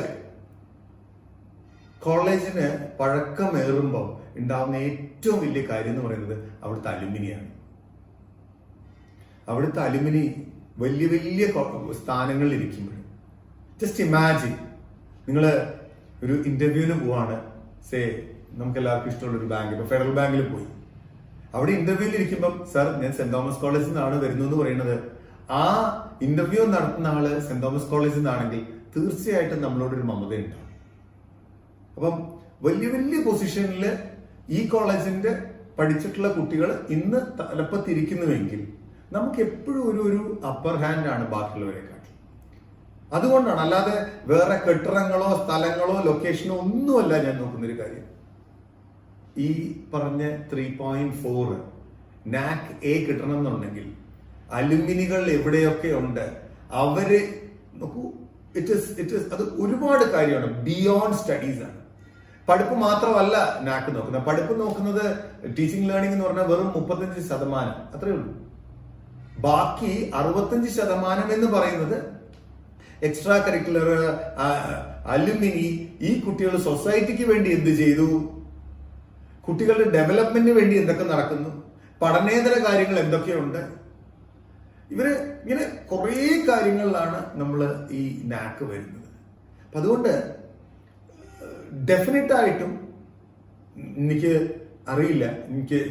കോളേജിന് പഴക്കമേറുമ്പോൾ ഉണ്ടാവുന്ന ഏറ്റവും വലിയ കാര്യം എന്ന് പറയുന്നത് അവിടുത്തെ അലുമിനിയാണ്. അവിടുത്തെ അലുമിനി വലിയ വലിയ സ്ഥാനങ്ങളിൽ ഇരിക്കുമ്പോൾ ജസ്റ്റ് ഇമാജിൻ, നിങ്ങൾ ഒരു ഇന്റർവ്യൂവിന് പോവാണ്, നമുക്ക് എല്ലാവർക്കും ഇഷ്ടമുള്ള ഒരു ബാങ്ക്, ഇപ്പൊ ഫെഡറൽ ബാങ്കിൽ പോയി അവിടെ ഇന്റർവ്യൂവിൽ ഇരിക്കുമ്പോൾ, സർ ഞാൻ സെന്റ് തോമസ് കോളേജിൽ നിന്നാണ് വരുന്നത് എന്ന് പറയുന്നത്, ആ ഇന്റർവ്യൂ നടത്തുന്ന ആള് സെന്റ് തോമസ് കോളേജിൽ നിന്നാണെങ്കിൽ തീർച്ചയായിട്ടും നമ്മളോടൊരു മമതയുണ്ടാവും. അപ്പം വലിയ വലിയ പൊസിഷനിൽ ഈ കോളേജിന്റെ പഠിച്ചിട്ടുള്ള കുട്ടികൾ ഇന്ന് തലപ്പത്തിരിക്കുന്നുവെങ്കിൽ നമുക്ക് എപ്പോഴും ഒരു അപ്പർ ഹാൻഡ് ആണ് ബാക്കിയുള്ളവരെക്കാട്ടി. അതുകൊണ്ടാണ്, അല്ലാതെ വേറെ കെട്ടിടങ്ങളോ സ്ഥലങ്ങളോ ലൊക്കേഷനോ ഒന്നുമല്ല ഞാൻ നോക്കുന്നൊരു കാര്യം. ഈ പറഞ്ഞ 3.4 NAC A കിട്ടണം എന്നുണ്ടെങ്കിൽ അലുമിനികൾ എവിടെയൊക്കെ ഉണ്ട് അവര് നോക്കൂ. അത് ഒരുപാട് കാര്യമാണ്, ബിയോണ്ട് സ്റ്റഡീസ് ആണ്. പഠിപ്പ് മാത്രമല്ല NAC നോക്കുന്നത്. പഠിപ്പ് നോക്കുന്നത് ടീച്ചിങ് ലേണിംഗ് എന്ന് പറഞ്ഞാൽ വെറും 35% അത്രേ ഉള്ളൂ. ബാക്കി 65% എന്ന് പറയുന്നത് എക്സ്ട്രാ കരിക്കുലർ, അലുമിനി. ഈ കുട്ടികൾ സൊസൈറ്റിക്ക് വേണ്ടി എന്ത് ചെയ്തു, കുട്ടികളുടെ ഡെവലപ്മെന്റിന് വേണ്ടി എന്തൊക്കെ നടക്കുന്നു, പഠനേതര കാര്യങ്ങൾ എന്തൊക്കെയുണ്ട്, ഇവര് ഇങ്ങനെ കുറേ കാര്യങ്ങളിലാണ് നമ്മൾ ഈ NAC വരുന്നത്. അപ്പൊ അതുകൊണ്ട് ഡെഫിനറ്റ് ആയിട്ടും എനിക്ക് അറിയില്ല,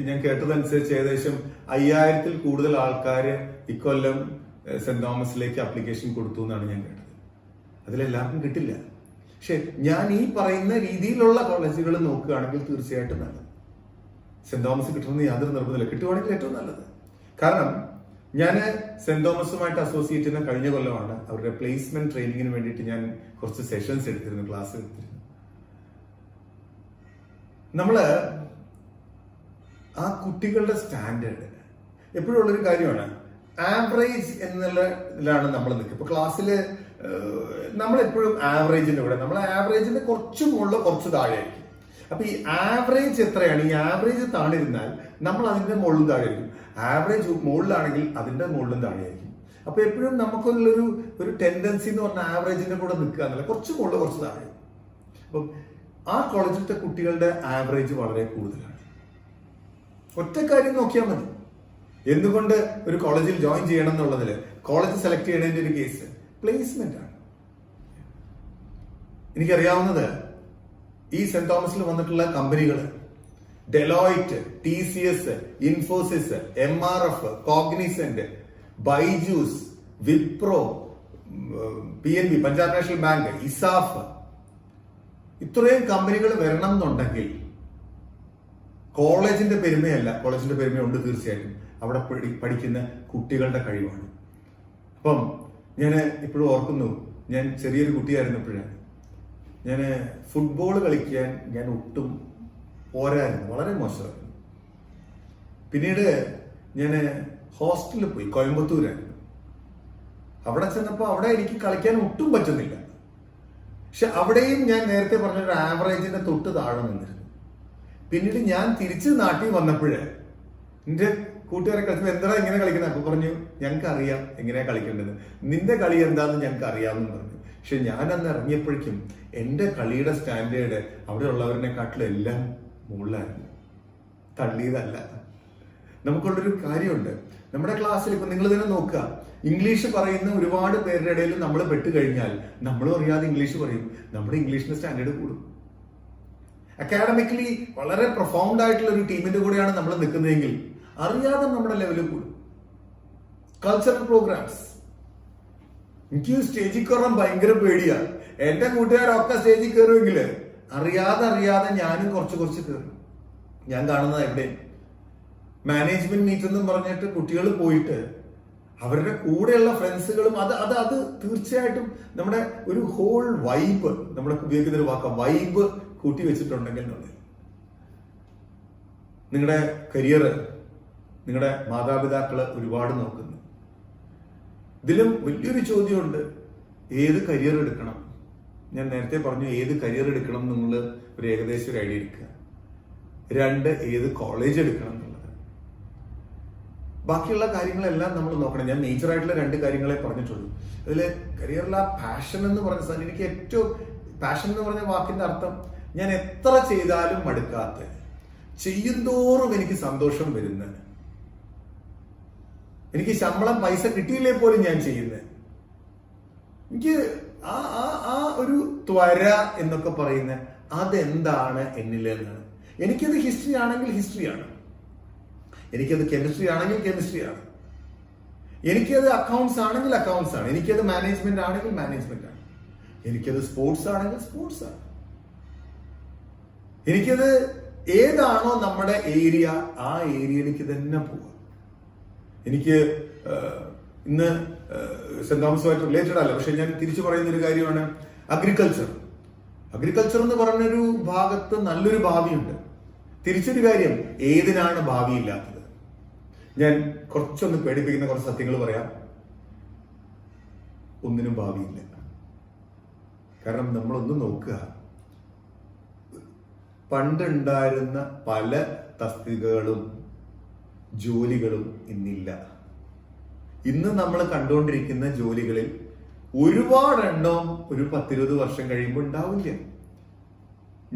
ഞാൻ കേട്ടതനുസരിച്ച് ഏകദേശം 5000-ൽ കൂടുതൽ ആൾക്കാര് ഇക്കൊല്ലം സെന്റ് തോമസിലേക്ക് അപ്ലിക്കേഷൻ കൊടുത്തു എന്നാണ് ഞാൻ കേട്ടത്. അതിലെല്ലാവർക്കും കിട്ടില്ല. പക്ഷെ ഞാൻ ഈ പറയുന്ന രീതിയിലുള്ള കോളേജുകൾ നോക്കുകയാണെങ്കിൽ തീർച്ചയായിട്ടും നല്ലത്. സെന്റ് തോമസ് കിട്ടണമെന്ന് യാതൊരു നിർബന്ധമില്ല, കിട്ടുവാണെങ്കിൽ ഏറ്റവും നല്ലത്. കാരണം ഞാൻ സെന്റ് തോമസുമായിട്ട് അസോസിയേറ്റ് ചെയ്യുന്ന കഴിഞ്ഞ കൊല്ലമാണ് അവരുടെ പ്ലേസ്മെന്റ് ട്രെയിനിങ്ങിന് വേണ്ടിയിട്ട് ഞാൻ കുറച്ച് സെഷൻസ് എടുത്തിരുന്നു, ക്ലാസ് എടുത്തിരുന്നു. നമ്മള് ആ കുട്ടികളുടെ സ്റ്റാൻഡേർഡ് എപ്പോഴും ഉള്ളൊരു കാര്യമാണ്. ആവറേജ് എന്നുള്ളതിലാണ് നമ്മൾ നിൽക്കുക. ഇപ്പൊ ക്ലാസ്സിൽ നമ്മളെപ്പോഴും ആവറേജിന്റെ കൂടെ, നമ്മൾ ആവറേജിന്റെ കുറച്ച് മുകളിൽ കുറച്ച് താഴെയായിരിക്കും. അപ്പൊ ഈ ആവറേജ് എത്രയാണ്, ഈ ആവറേജ് താണിരുന്നാൽ നമ്മൾ അതിന്റെ മുകളിലും താഴെയായിരിക്കും. ആവറേജ് മുകളിലാണെങ്കിൽ അതിന്റെ മുകളിലും താഴെയായിരിക്കും. അപ്പൊ എപ്പോഴും നമുക്കുള്ളൊരു ടെൻഡൻസി എന്ന് പറഞ്ഞാൽ ആവറേജിന്റെ കൂടെ നിൽക്കുക എന്നല്ല, കുറച്ച് മുകളിൽ കുറച്ച് താഴെ. അപ്പം ആ കോളേജിലത്തെ കുട്ടികളുടെ ആവറേജ് വളരെ കൂടുതലാണ്. ഒറ്റ കാര്യം നോക്കിയാൽ മതി. എന്തുകൊണ്ട് ഒരു കോളേജിൽ ജോയിൻ ചെയ്യണം എന്നുള്ളതിൽ കോളേജ് സെലക്ട് ചെയ്യണതിന്റെ ഒരു കേസ് പ്ലേസ്മെന്റ് ആണ്. എനിക്കറിയാവുന്നത് ഈ സെന്റ് തോമസിൽ വന്നിട്ടുള്ള കമ്പനികൾ Deloitte, TCS, Infosys, MRF, Cognizant, Byju's, Wipro, PNB, Punjab national bank, ESAF, ഇത്രയും കമ്പനികൾ വരണം എന്നുണ്ടെങ്കിൽ കോളേജിന്റെ പെരുമയല്ല, കോളേജിന്റെ പെരുമയുണ്ട് തീർച്ചയായിട്ടും, അവിടെ പഠിക്കുന്ന കുട്ടികളുടെ കഴിവാണ്. അപ്പം ഞാൻ ഇപ്പോഴും ഓർക്കുന്നു, ഞാൻ ചെറിയൊരു കുട്ടിയായിരുന്നപ്പോഴാണ് ഞാൻ ഫുട്ബോൾ കളിക്കാൻ ഞാൻ ഒട്ടും പോരായിരുന്നു, വളരെ മോശമായിരുന്നു. പിന്നീട് ഞാൻ ഹോസ്റ്റലിൽ പോയി, കോയമ്പത്തൂരായിരുന്നു. അവിടെ ചെന്നപ്പോൾ അവിടെ എനിക്ക് കളിക്കാൻ ഒട്ടും പറ്റുന്നില്ല. പക്ഷെ അവിടെയും ഞാൻ നേരത്തെ പറഞ്ഞൊരു ആവറേജിന്റെ തൊട്ട് താഴെ നിന്നിരുന്നു. പിന്നീട് ഞാൻ തിരിച്ച് നാട്ടിൽ വന്നപ്പോഴേ എന്റെ കൂട്ടുകാരെ കളിച്ചപ്പോൾ എന്താ ഇങ്ങനെ കളിക്കുന്നത്? അപ്പൊ പറഞ്ഞു ഞങ്ങൾക്ക് അറിയാം എങ്ങനെയാ കളിക്കേണ്ടത്, നിന്റെ കളി എന്താന്ന് ഞങ്ങൾക്ക് അറിയാമെന്ന് പറഞ്ഞു. പക്ഷെ ഞാൻ അന്ന് ഇറങ്ങിയപ്പോഴേക്കും എന്റെ കളിയുടെ സ്റ്റാൻഡേർഡ് അവിടെ ഉള്ളവരിനെക്കാട്ടിലും എല്ലാം മുകളിലായിരുന്നു. തള്ളിയതല്ല. നമുക്കുള്ളൊരു കാര്യമുണ്ട്, നമ്മുടെ ക്ലാസ്സിൽ ഇപ്പൊ നിങ്ങൾ തന്നെ നോക്കുക, ഇംഗ്ലീഷ് പറയുന്ന ഒരുപാട് പേരുടെ ഇടയിൽ നമ്മൾ പെട്ട് കഴിഞ്ഞാൽ നമ്മളും അറിയാതെ ഇംഗ്ലീഷ് പറയും, നമ്മുടെ ഇംഗ്ലീഷിന്റെ സ്റ്റാൻഡേർഡ് കൂടും. അക്കാഡമിക്കലി വളരെ പ്രൊഫൗണ്ട് ആയിട്ടുള്ള ഒരു ടീമിന്റെ കൂടെയാണ് നമ്മൾ നിൽക്കുന്നതെങ്കിൽ അറിയാതെ നമ്മുടെ ലെവലിൽ കൂടും. കൾച്ചറൽ പ്രോഗ്രാംസ്, എനിക്ക് സ്റ്റേജിൽ കയറാൻ ഭയങ്കര പേടിയാ. എന്റെ കൂട്ടുകാരൊക്കെ സ്റ്റേജിൽ കയറുമെങ്കിൽ അറിയാതെ ഞാനും കുറച്ച് കയറും. ഞാൻ കാണുന്നത് എവിടെ മാനേജ്മെന്റ് മീറ്റ് എന്നും പറഞ്ഞിട്ട് കുട്ടികൾ പോയിട്ട് അവരുടെ കൂടെയുള്ള ഫ്രണ്ട്സുകളും അത് തീർച്ചയായിട്ടും നമ്മുടെ ഒരു ഹോൾ വൈബ്, നമ്മുടെ ഉപയോഗിക്കുന്ന ഒരു വാക്ക വൈബ് കൂട്ടി വെച്ചിട്ടുണ്ടെങ്കിൽ നിങ്ങളുടെ കരിയർ നിങ്ങളുടെ മാതാപിതാക്കള് ഒരുപാട് നോക്കുന്നു. ഇതിലും വലിയൊരു ചോദ്യമുണ്ട്, ഏത് കരിയർ എടുക്കണം? ഞാൻ നേരത്തെ പറഞ്ഞു ഏത് കരിയർ എടുക്കണം നിങ്ങൾ ഒരു ഏകദേശം ഒരു ഐഡിയ എടുക്കുക. 2, ഏത് കോളേജ് എടുക്കണം എന്നുള്ളത്. ബാക്കിയുള്ള കാര്യങ്ങളെല്ലാം നമ്മൾ നോക്കണം. ഞാൻ മേജർ ആയിട്ടുള്ള 2 കാര്യങ്ങളെ പറഞ്ഞിട്ടുള്ളൂ. അതിൽ കരിയറിൽ ആ പാഷൻ എന്ന് പറഞ്ഞ സാധനം, എനിക്ക് ഏറ്റവും പാഷൻ എന്ന് പറഞ്ഞ വാക്കിന്റെ അർത്ഥം ഞാൻ എത്ര ചെയ്താലും മടുക്കാത്ത, ചെയ്യുന്തോറും എനിക്ക് സന്തോഷം വരുന്നത്, എനിക്ക് ശമ്പളം പൈസ കിട്ടിയില്ലേ പോലും ഞാൻ ചെയ്യുന്നത്, എനിക്ക് ആ ഒരു ത്വര എന്നൊക്കെ പറയുന്ന അതെന്താണ് എന്നിലെന്നാണ്. എനിക്കത് ഹിസ്റ്ററി ആണെങ്കിൽ ഹിസ്റ്ററിയാണ്, എനിക്കത് കെമിസ്ട്രി ആണെങ്കിൽ കെമിസ്ട്രിയാണ്, എനിക്കത് അക്കൗണ്ട്സ് ആണെങ്കിൽ അക്കൗണ്ട്സ് ആണ്, എനിക്കത് മാനേജ്മെന്റ് ആണെങ്കിൽ മാനേജ്മെന്റ് ആണ്, എനിക്കത് സ്പോർട്സ് ആണെങ്കിൽ സ്പോർട്സ് ആണ്. എനിക്കത് ഏതാണോ നമ്മുടെ ഏരിയ ആ ഏരിയയിലേക്ക് തന്നെ പോവാം. എനിക്ക് ഇന്ന് സെന്റ് തോമസുമായിട്ട് റിലേറ്റഡ് അല്ല, പക്ഷെ ഞാൻ തിരിച്ചു പറയുന്ന ഒരു കാര്യമാണ് അഗ്രികൾച്ചർ. അഗ്രികൾച്ചർ എന്ന് പറഞ്ഞൊരു ഭാഗത്ത് നല്ലൊരു ഭാവിയുണ്ട്. തിരിച്ചൊരു കാര്യം, ഏതിനാണ് ഭാവിയില്ലാത്തത്? ഞാൻ കുറച്ചൊന്ന് പേടിപ്പിക്കുന്ന കുറച്ച് സത്യങ്ങൾ പറയാം. ഒന്നിനും ഭാവിയില്ല. കാരണം നമ്മളൊന്ന് നോക്കുക, പണ്ടുണ്ടായിരുന്ന പല തസ്തികകളും ജോലികളും ഇന്നില്ല. ഇന്ന് നമ്മൾ കണ്ടുകൊണ്ടിരിക്കുന്ന ജോലികളിൽ ഒരുപാടെണ്ണം ഒരു 10-20 വർഷം കഴിയുമ്പോൾ ഉണ്ടാവില്ല.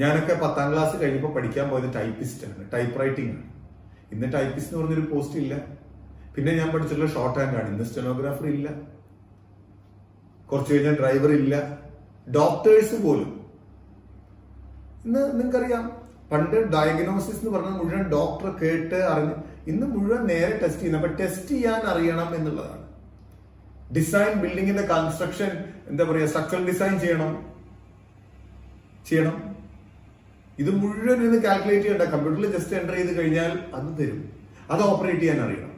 ഞാനൊക്കെ 10ാം ക്ലാസ് കഴിയുമ്പോൾ പഠിക്കാൻ പോയത് ടൈപ്പിസ്റ്റ് ആണ്, ടൈപ്പ് റൈറ്റിംഗ് ആണ്. ഇന്ന് ടൈപ്പിസ്റ്റ് എന്ന് പറഞ്ഞൊരു പോസ്റ്റ് ഇല്ല. പിന്നെ ഞാൻ പഠിച്ചിട്ടുള്ള ഷോർട്ട് ഹാൻഡ് ആണ്. ഇന്ന് സ്റ്റെനോഗ്രാഫർ ഇല്ല, കുറച്ച് കഴിഞ്ഞാൽ ഡ്രൈവർ ഇല്ല, ഡോക്ടേഴ്സ് പോലും. ഇന്ന് നിങ്ങൾക്കറിയാം, പണ്ട് ഡയഗ്നോസിസ് എന്ന് പറഞ്ഞാൽ മുഴുവൻ ഡോക്ടർ കേട്ട് അറിഞ്ഞ്, ഇന്ന് മുഴുവൻ നേരെ ടെസ്റ്റ് ചെയ്യുന്നത്. അപ്പൊ ടെസ്റ്റ് ചെയ്യാൻ അറിയണം എന്നുള്ളതാണ്. ഡിസൈൻ, ബിൽഡിങ്ങിന്റെ കൺസ്ട്രക്ഷൻ, എന്താ പറയുക, സ്ട്രക്ചറൽ ഡിസൈൻ ചെയ്യണം. ഇത് മുഴുവൻ ഇന്ന് കാൽക്കുലേറ്റ് ചെയ്യണ്ട, കമ്പ്യൂട്ടറിൽ ജസ്റ്റ് എൻ്റർ ചെയ്ത് കഴിഞ്ഞാൽ അത് തരും. അത് ഓപ്പറേറ്റ് ചെയ്യാൻ അറിയണം.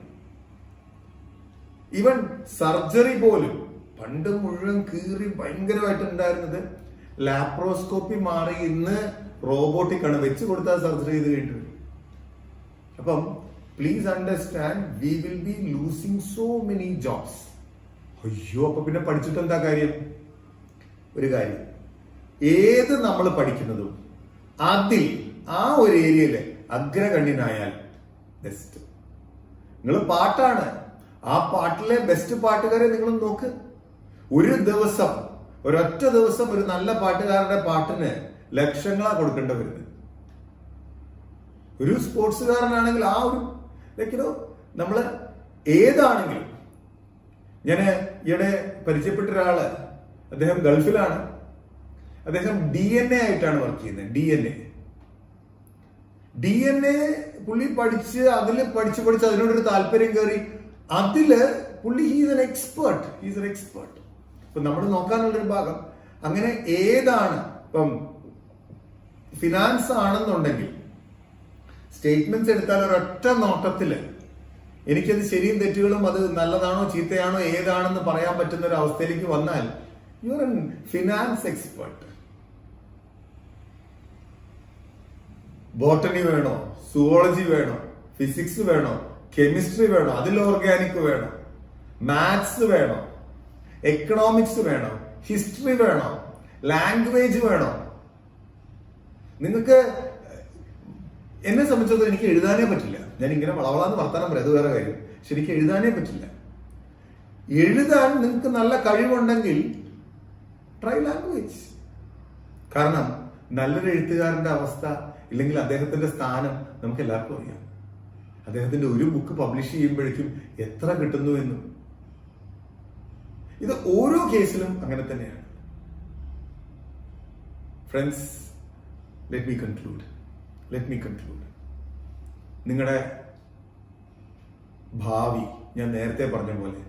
ഈവൻ സർജറി പോലും പണ്ട് മുഴുവൻ കീറി ഭയങ്കരമായിട്ട് ഉണ്ടായിരുന്നത് ലാപ്രോസ്കോപ്പി മാറി ഇന്ന് റോബോട്ടിക് ആണ്. വെച്ച് കൊടുത്താൽ സർജറി ചെയ്ത് കഴിഞ്ഞു. അപ്പം please understand, we will be losing so many jobs. അയ്യോ, അപ്പൊ പിന്നെ പഠിച്ചിട്ട് എന്താ കാര്യം? ഒരു കാര്യം, ഏത് നമ്മൾ പഠിക്കുന്നതും അതിൽ ആ ഒരു ഏരിയയില് അഗ്രഗണ്യനായാൽ ബെസ്റ്റ്. നിങ്ങൾ പാട്ടാണ്, ആ പാട്ടിലെ ബെസ്റ്റ് പാട്ടുകാരെ നിങ്ങൾ നോക്ക്. ഒരൊറ്റ ദിവസം ഒരു നല്ല പാട്ടുകാരുടെ പാട്ടിന് ലക്ഷങ്ങളാ കൊടുക്കേണ്ടി വരുന്നത്. ഒരു സ്പോർട്സുകാരനാണെങ്കിൽ ആ ഒരു നമ്മള് ഏതാണെങ്കിലും. ഞാൻ ഈയിടെ പരിചയപ്പെട്ട ഒരാള്, അദ്ദേഹം ഗൾഫിലാണ്. അദ്ദേഹം DNA ആയിട്ടാണ് വർക്ക് ചെയ്യുന്നത്. DNA പുള്ളി പഠിച്ച് പഠിച്ച് അതിനോടൊരു താല്പര്യം കയറി. അതില് പുള്ളി ഹീസ് എൻ എക്സ്പേർട്ട്. ഇപ്പൊ നമ്മൾ നോക്കാനുള്ളൊരു ഭാഗം അങ്ങനെ ഏതാണ്. ഇപ്പം ഫിനാൻസ് ആണെന്നുണ്ടെങ്കിൽ സ്റ്റേറ്റ്മെന്റ്സ് എടുത്താൽ ഒരൊറ്റ നോട്ടത്തില് എനിക്കത് ശരിയും തെറ്റുകളും, അത് നല്ലതാണോ ചീത്തയാണോ ഏതാണെന്ന് പറയാൻ പറ്റുന്ന ഒരു അവസ്ഥയിലേക്ക് വന്നാൽ you are N finance expert. Botany വേണോ, സുവോളജി വേണോ, ഫിസിക്സ് വേണോ, കെമിസ്ട്രി വേണോ, അതിൽ ഓർഗാനിക് വേണോ, മാത്സ് വേണോ, എക്കണോമിക്സ് വേണോ, ഹിസ്റ്ററി വേണോ, ലാംഗ്വേജ് വേണോ? നിങ്ങൾക്ക് എന്നെ സംബന്ധിച്ചിടത്തോളം എനിക്ക് എഴുതാനേ പറ്റില്ല. ഞാൻ ഇങ്ങനെ വളവളാന്ന് വർത്താനം പറയാം, അത് വേറെ കാര്യം. ശരിക്കും എഴുതാനേ പറ്റില്ല. എഴുതാൻ നിങ്ങൾക്ക് നല്ല കഴിവുണ്ടെങ്കിൽ ട്രൈ ലാംഗ്വേജ്. കാരണം നല്ലൊരു എഴുത്തുകാരന്റെ അവസ്ഥ ഇല്ലെങ്കിൽ അദ്ദേഹത്തിന്റെ സ്ഥാനം നമുക്ക് എല്ലാവർക്കും അറിയാം. അദ്ദേഹത്തിന്റെ ഒരു ബുക്ക് പബ്ലിഷ് ചെയ്യുമ്പോഴേക്കും എത്ര കിട്ടുന്നു എന്നും. ഇത് ഓരോ കേസിലും അങ്ങനെ തന്നെയാണ്. Friends, let me conclude. നിങ്ങളുടെ ഭാവി ഞാൻ നേരത്തെ പറഞ്ഞ പോലെ,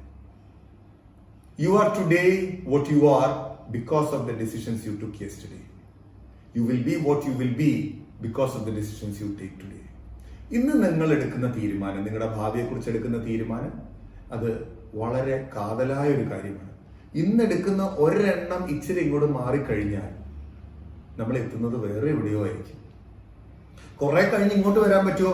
you are today what you are because of the decisions you took yesterday. You will be what you will be because of the decisions you take today. ഇന്ന് നിങ്ങൾ എടുക്കുന്ന തീരുമാനം, നിങ്ങളുടെ ഭാവിയെക്കുറിച്ച് എടുക്കുന്ന തീരുമാനം, അത് വളരെ കാതലായ ഒരു കാര്യമാണ്. ഇന്ന് എടുക്കുന്ന ഒരെണ്ണം ഇച്ചിരി ഇങ്ങോട്ട് മാറിക്കഴിഞ്ഞാൽ നമ്മൾ എത്തുന്നത് വേറെ എവിടെയോ ആയിരിക്കും. കുറെ കഴിഞ്ഞ് ഇങ്ങോട്ട് വരാൻ പറ്റുമോ?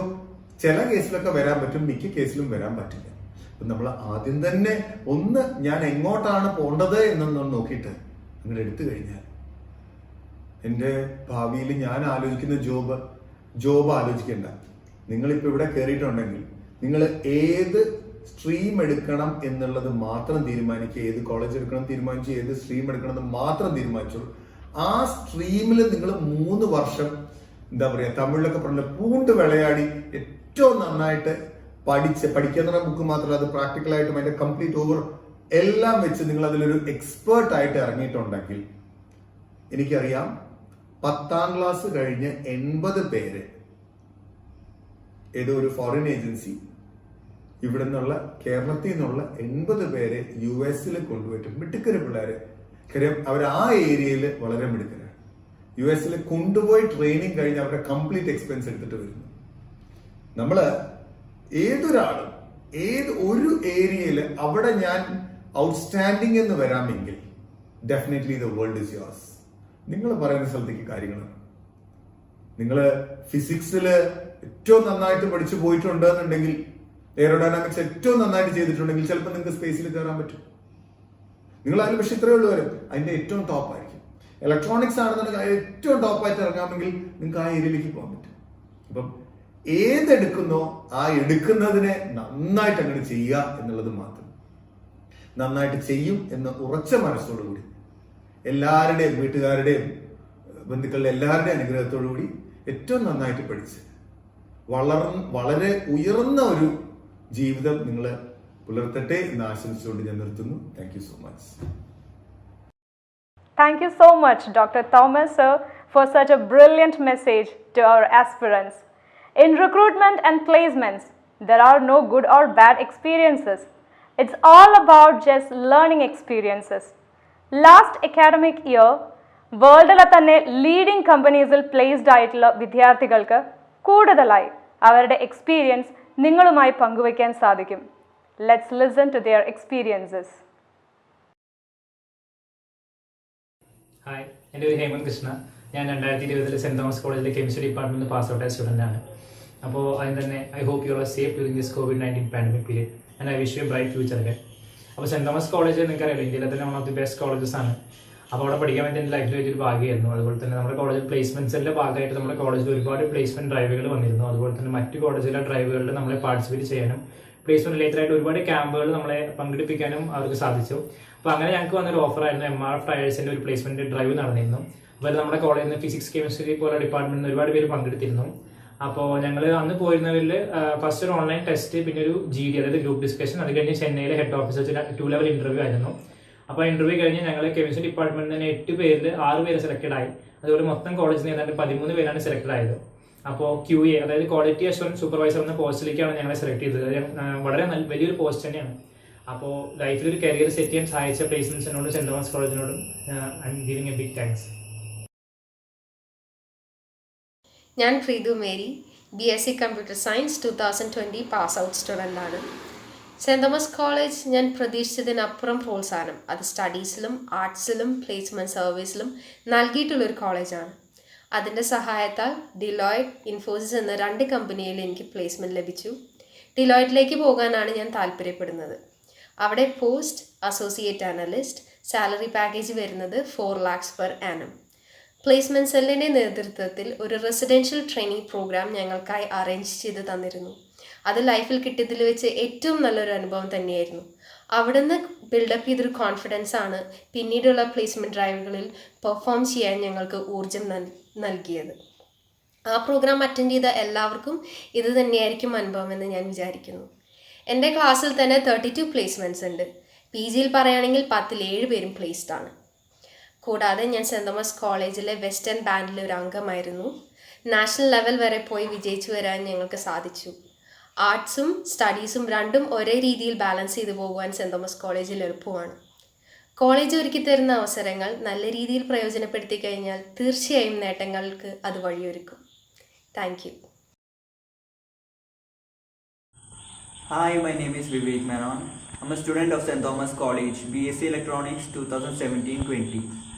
ചില കേസിലൊക്കെ വരാൻ പറ്റും, മിക്ക കേസിലും വരാൻ പറ്റില്ല. അപ്പൊ നമ്മൾ ആദ്യം തന്നെ ഒന്ന് ഞാൻ എങ്ങോട്ടാണ് പോണ്ടത് എന്നൊന്ന് നോക്കിയിട്ട് അങ്ങനെ എടുത്തു കഴിഞ്ഞാൽ, എൻ്റെ ഭാവിയിൽ ഞാൻ ആലോചിക്കുന്ന ജോബ് ആലോചിക്കേണ്ട. നിങ്ങളിപ്പോൾ ഇവിടെ കയറിയിട്ടുണ്ടെങ്കിൽ നിങ്ങൾ ഏത് സ്ട്രീം എടുക്കണം എന്നുള്ളത് മാത്രം തീരുമാനിക്കുക. ഏത് കോളേജ് എടുക്കണം തീരുമാനിച്ചു, ഏത് സ്ട്രീം എടുക്കണം എന്ന് മാത്രം തീരുമാനിച്ചു. ആ സ്ട്രീമിൽ നിങ്ങൾ 3 വർഷം എന്താ പറയുക, തമിഴിലൊക്കെ പറഞ്ഞ പൂണ്ട് വിളയാടി ഏറ്റവും നന്നായിട്ട് പഠിക്കുക എന്ന് പറഞ്ഞ ബുക്ക് മാത്രമല്ല, അത് പ്രാക്ടിക്കലായിട്ടും അതിന്റെ കംപ്ലീറ്റ് ഓവർ എല്ലാം വെച്ച് നിങ്ങൾ അതിലൊരു എക്സ്പേർട്ട് ആയിട്ട് ഇറങ്ങിയിട്ടുണ്ടെങ്കിൽ, എനിക്കറിയാം 10ാം ക്ലാസ് കഴിഞ്ഞ് 80 പേര് ഏതോ ഒരു ഫോറിൻ ഏജൻസി ഇവിടെ നിന്നുള്ള കേരളത്തിൽ നിന്നുള്ള 80 പേരെ US കൊണ്ടുപോയിട്ട് മിടുക്കര് പിള്ളേര്, കാര്യം അവർ ആ ഏരിയയിൽ വളരെ മിടുക്കരാണ്. US കൊണ്ടുപോയി ട്രെയിനിങ് കഴിഞ്ഞ് അവരുടെ കംപ്ലീറ്റ് എക്സ്പെൻസ് എടുത്തിട്ട് വരുന്നു. നമ്മള് ഏതൊരാളും ഒരു ഏരിയയിൽ അവിടെ ഞാൻ ഔട്ട്സ്റ്റാൻഡിങ് എന്ന് വരാമെങ്കിൽ definitely the world is yours. നിങ്ങൾ പറയുന്ന സ്ഥലത്തേക്ക് കാര്യങ്ങളാണ്. നിങ്ങൾ ഫിസിക്സിൽ ഏറ്റവും നന്നായിട്ട് പഠിച്ചു പോയിട്ടുണ്ട് എന്നുണ്ടെങ്കിൽ, എയറോഡൈനാമിക്സ് ഏറ്റവും നന്നായിട്ട് ചെയ്തിട്ടുണ്ടെങ്കിൽ ചിലപ്പോൾ നിങ്ങൾക്ക് സ്പേസിൽ കയറാൻ പറ്റും. നിങ്ങൾ അതിൽ പക്ഷെ ഇത്രയേ ഉള്ളൂ വരും, അതിന്റെ ഏറ്റവും ടോപ്പ് ആയിരിക്കും. ഇലക്ട്രോണിക്സ് ആണെന്നുണ്ടെങ്കിൽ ഏറ്റവും ടോപ്പായിട്ട് ഇറങ്ങാമെങ്കിൽ നിങ്ങൾക്ക് ആ ഏരിയയിലേക്ക് പോകാൻ പറ്റും. അപ്പം ഏതെടുക്കുന്നോ ആ എടുക്കുന്നതിനെ നന്നായിട്ട് അങ്ങനെ ചെയ്യുക എന്നുള്ളത് മാത്രം. നന്നായിട്ട് ചെയ്യും എന്ന ഉറച്ച മനസ്സോടുകൂടി, എല്ലാവരുടെയും വീട്ടുകാരുടെയും ബന്ധുക്കളുടെ എല്ലാവരുടെയും അനുഗ്രഹത്തോടുകൂടി ഏറ്റവും നന്നായിട്ട് പഠിച്ച് വളരെ ഉയർന്ന ഒരു ജീവിതം നിങ്ങൾ പുലർത്തട്ടെ എന്ന് ആശംസിച്ചുകൊണ്ട് ഞാൻ നിർത്തുന്നു. Thank you so much. Thank you so much, Dr. Thomas, sir, for such a brilliant message to our aspirants. In recruitment and placements, there are no good or bad experiences. It's all about just learning experiences. Last academic year, വേൾഡിലെ തന്നെ leading കമ്പനീസിൽ placed ആയിട്ടുള്ള വിദ്യാർത്ഥികൾക്ക് കൂടുതലായി അവരുടെ experience നിങ്ങളുമായി പങ്കുവയ്ക്കാൻ സാധിക്കും. Let's listen to their experiences. Hi, എൻ്റെ പേര് ഹേമന്ത് കൃഷ്ണ. ഞാൻ 2020 സെൻറ് തോമസ് കോളേജിലെ കെമിസ്ട്രി ഡിപ്പാർട്ട്മെൻറ്റിൽ പാസ് ഔട്ട് ആയ സ്റ്റുഡൻ്റ് ആണ്. അപ്പോൾ അതിന് തന്നെ I hope you are safe during this COVID-19 pandemic period and I wish you bright future again. അപ്പോൾ സെൻറ് തോമസ് കോളേജ് നിങ്ങൾക്കറിയാലോ, ഇന്ത്യയിലെ തന്നെ one of the best colleges ആണ്. അപ്പോൾ അവിടെ പഠിക്കാൻ വേണ്ടി എൻ്റെ ലൈഫിൽ വലിയൊരു ഭാഗ്യമായിരുന്നു. അതുപോലെ തന്നെ നമ്മുടെ കോളേജിൽ പ്ലേസ്മെൻറ്റ്സിൻ്റെ ഭാഗമായിട്ട് നമ്മുടെ കോളേജിൽ ഒരുപാട് പ്ലേസ്മെൻറ്റ് ഡ്രൈവുകൾ വന്നിരുന്നു. അതുപോലെ തന്നെ മറ്റ് കോളേജിലെ ഡ്രൈവുകളിൽ നമ്മളെ പാർട്ടിസിപ്പേറ്റ് ചെയ്യാനും പ്ലേസ്മെൻറ്റ് റിലേറ്റഡ് ആയിട്ട് ഒരുപാട് ക്യാമ്പുകൾ നമ്മളെ പങ്കെടുപ്പിക്കാനും അവർക്ക് സാധിച്ചു. അപ്പോൾ അങ്ങനെ ഞങ്ങൾക്ക് വന്നൊരു ഓഫറായിരുന്നു MRF ടയേഴ്സിൻ്റെ ഒരു പ്ലേസ്മെൻറ്റ് ഡ്രൈവ് നടന്നിരുന്നു. അപ്പോൾ നമ്മുടെ കോളേജിൽ നിന്ന് ഫിസിക്സ് കെമിസ്ട്രി പോലെ ഡിപ്പാർട്ട്മെൻറ്റിൽ നിന്ന് ഒരുപാട് പേര് പങ്കെടുത്തിരുന്നു. അപ്പോൾ ഞങ്ങൾ അന്ന് പോയിരുന്നവരിൽ ഫസ്റ്റ് ഒരു ഓൺലൈൻ ടെസ്റ്റ്, പിന്നെ ഒരു GD അതായത് ഗ്രൂപ്പ് ഡിസ്കഷൻ, അത് കഴിഞ്ഞ് ചെന്നൈയിലെ ഹെഡ് ഓഫീസിൽ 2 ലെവൽ ഇൻ്റർവ്യൂ ആയിരുന്നു. അപ്പോൾ ഇന്റർവ്യൂ കഴിഞ്ഞ് ഞങ്ങൾ കെമിസ്ട്രി ഡിപ്പാർട്ട്മെന്റിൽ തന്നെ 8 പേരിൽ 6 പേര് സെലക്ടഡ് ആയി. അതുപോലെ മൊത്തം കോളേജിൽ നിന്ന് ഏതാണ്ട് 13 പേരാണ് സെലക്ടഡ് ആയത്. അപ്പോൾ QA അതായത് ക്വാളിറ്റി അഷ്വറൻസ് സൂപ്പർവൈസർ എന്ന പോസ്റ്റിലേക്കാണ് ഞങ്ങളെ സെലക്ട് ചെയ്തത്. വളരെ വലിയൊരു പോസ്റ്റ് തന്നെയാണ്. അപ്പോൾ ലൈഫിൽ ഒരു കരിയർ സെറ്റ് ചെയ്യാൻ സഹായിച്ച പ്ലേസ്മെന്റ്സിനോടും സെന്റ് തോമസ് കോളേജിനോടും I am giving a big thanks. ഞാൻ Preethu Mary, BSc computer science 2020 pass out student ആണ്. സെൻറ് തോമസ് കോളേജ് ഞാൻ പ്രതീക്ഷിച്ചതിനപ്പുറം പ്രോത്സാഹനം അത് സ്റ്റഡീസിലും ആർട്സിലും പ്ലേസ്മെൻറ്റ് സർവീസിലും നൽകിയിട്ടുള്ളൊരു കോളേജാണ്. അതിൻ്റെ സഹായത്താൽ ഡിലോയിറ്റ്, ഇൻഫോസിസ് എന്ന 2 കമ്പനിയിൽ എനിക്ക് പ്ലേസ്മെൻറ്റ് ലഭിച്ചു. ഡിലോയിറ്റിലേക്ക് പോകാനാണ് ഞാൻ താല്പര്യപ്പെടുന്നത്. അവിടെ post associate analyst. Salary package വരുന്നത് 4 lakhs per annum. പ്ലേസ്മെൻറ്റ് സെല്ലിൻ്റെ നേതൃത്വത്തിൽ ഒരു റെസിഡൻഷ്യൽ ട്രെയിനിങ് പ്രോഗ്രാം ഞങ്ങൾക്കായി അറേഞ്ച് ചെയ്ത് തന്നിരുന്നു. അത് ലൈഫിൽ കിട്ടിയതിൽ വെച്ച് ഏറ്റവും നല്ലൊരു അനുഭവം തന്നെയായിരുന്നു. അവിടുന്ന് ബിൽഡപ്പ് ചെയ്തൊരു കോൺഫിഡൻസ് ആണ് പിന്നീടുള്ള പ്ലേസ്മെൻറ്റ് ഡ്രൈവുകളിൽ പെർഫോം ചെയ്യാൻ ഞങ്ങൾക്ക് ഊർജം നൽകിയത്. ആ പ്രോഗ്രാം അറ്റൻഡ് ചെയ്ത എല്ലാവർക്കും ഇത് തന്നെയായിരിക്കും അനുഭവമെന്ന് ഞാൻ വിചാരിക്കുന്നു. എൻ്റെ ക്ലാസ്സിൽ തന്നെ 32 പ്ലേസ്മെൻറ്റ്സ് ഉണ്ട്. PGയിൽ പറയുകയാണെങ്കിൽ 10ൽ 7 പേരും പ്ലേസ്ഡ് ആണ്. കൂടാതെ ഞാൻ സെൻറ് തോമസ് കോളേജിലെ വെസ്റ്റേൺ ബാൻഡിലെ ഒരു അംഗമായിരുന്നു. നാഷണൽ ലെവൽ വരെ പോയി വിജയിച്ചു വരാൻ ഞങ്ങൾക്ക് സാധിച്ചു. ആർട്സും സ്റ്റഡീസും രണ്ടും ഒരേ രീതിയിൽ ബാലൻസ് ചെയ്തു പോകുവാൻ സെൻറ് തോമസ് കോളേജിൽ എളുപ്പമാണ്. കോളേജ് ഒരുക്കി തരുന്ന അവസരങ്ങൾ നല്ല രീതിയിൽ പ്രയോജനപ്പെടുത്തി കഴിഞ്ഞാൽ തീർച്ചയായും നേട്ടങ്ങൾക്ക് അത് വഴിയൊരുക്കും. Thank you. Hi, my name is Vivek Menon. I'm a student of St. Thomas College, BSc Electronics 2017-20.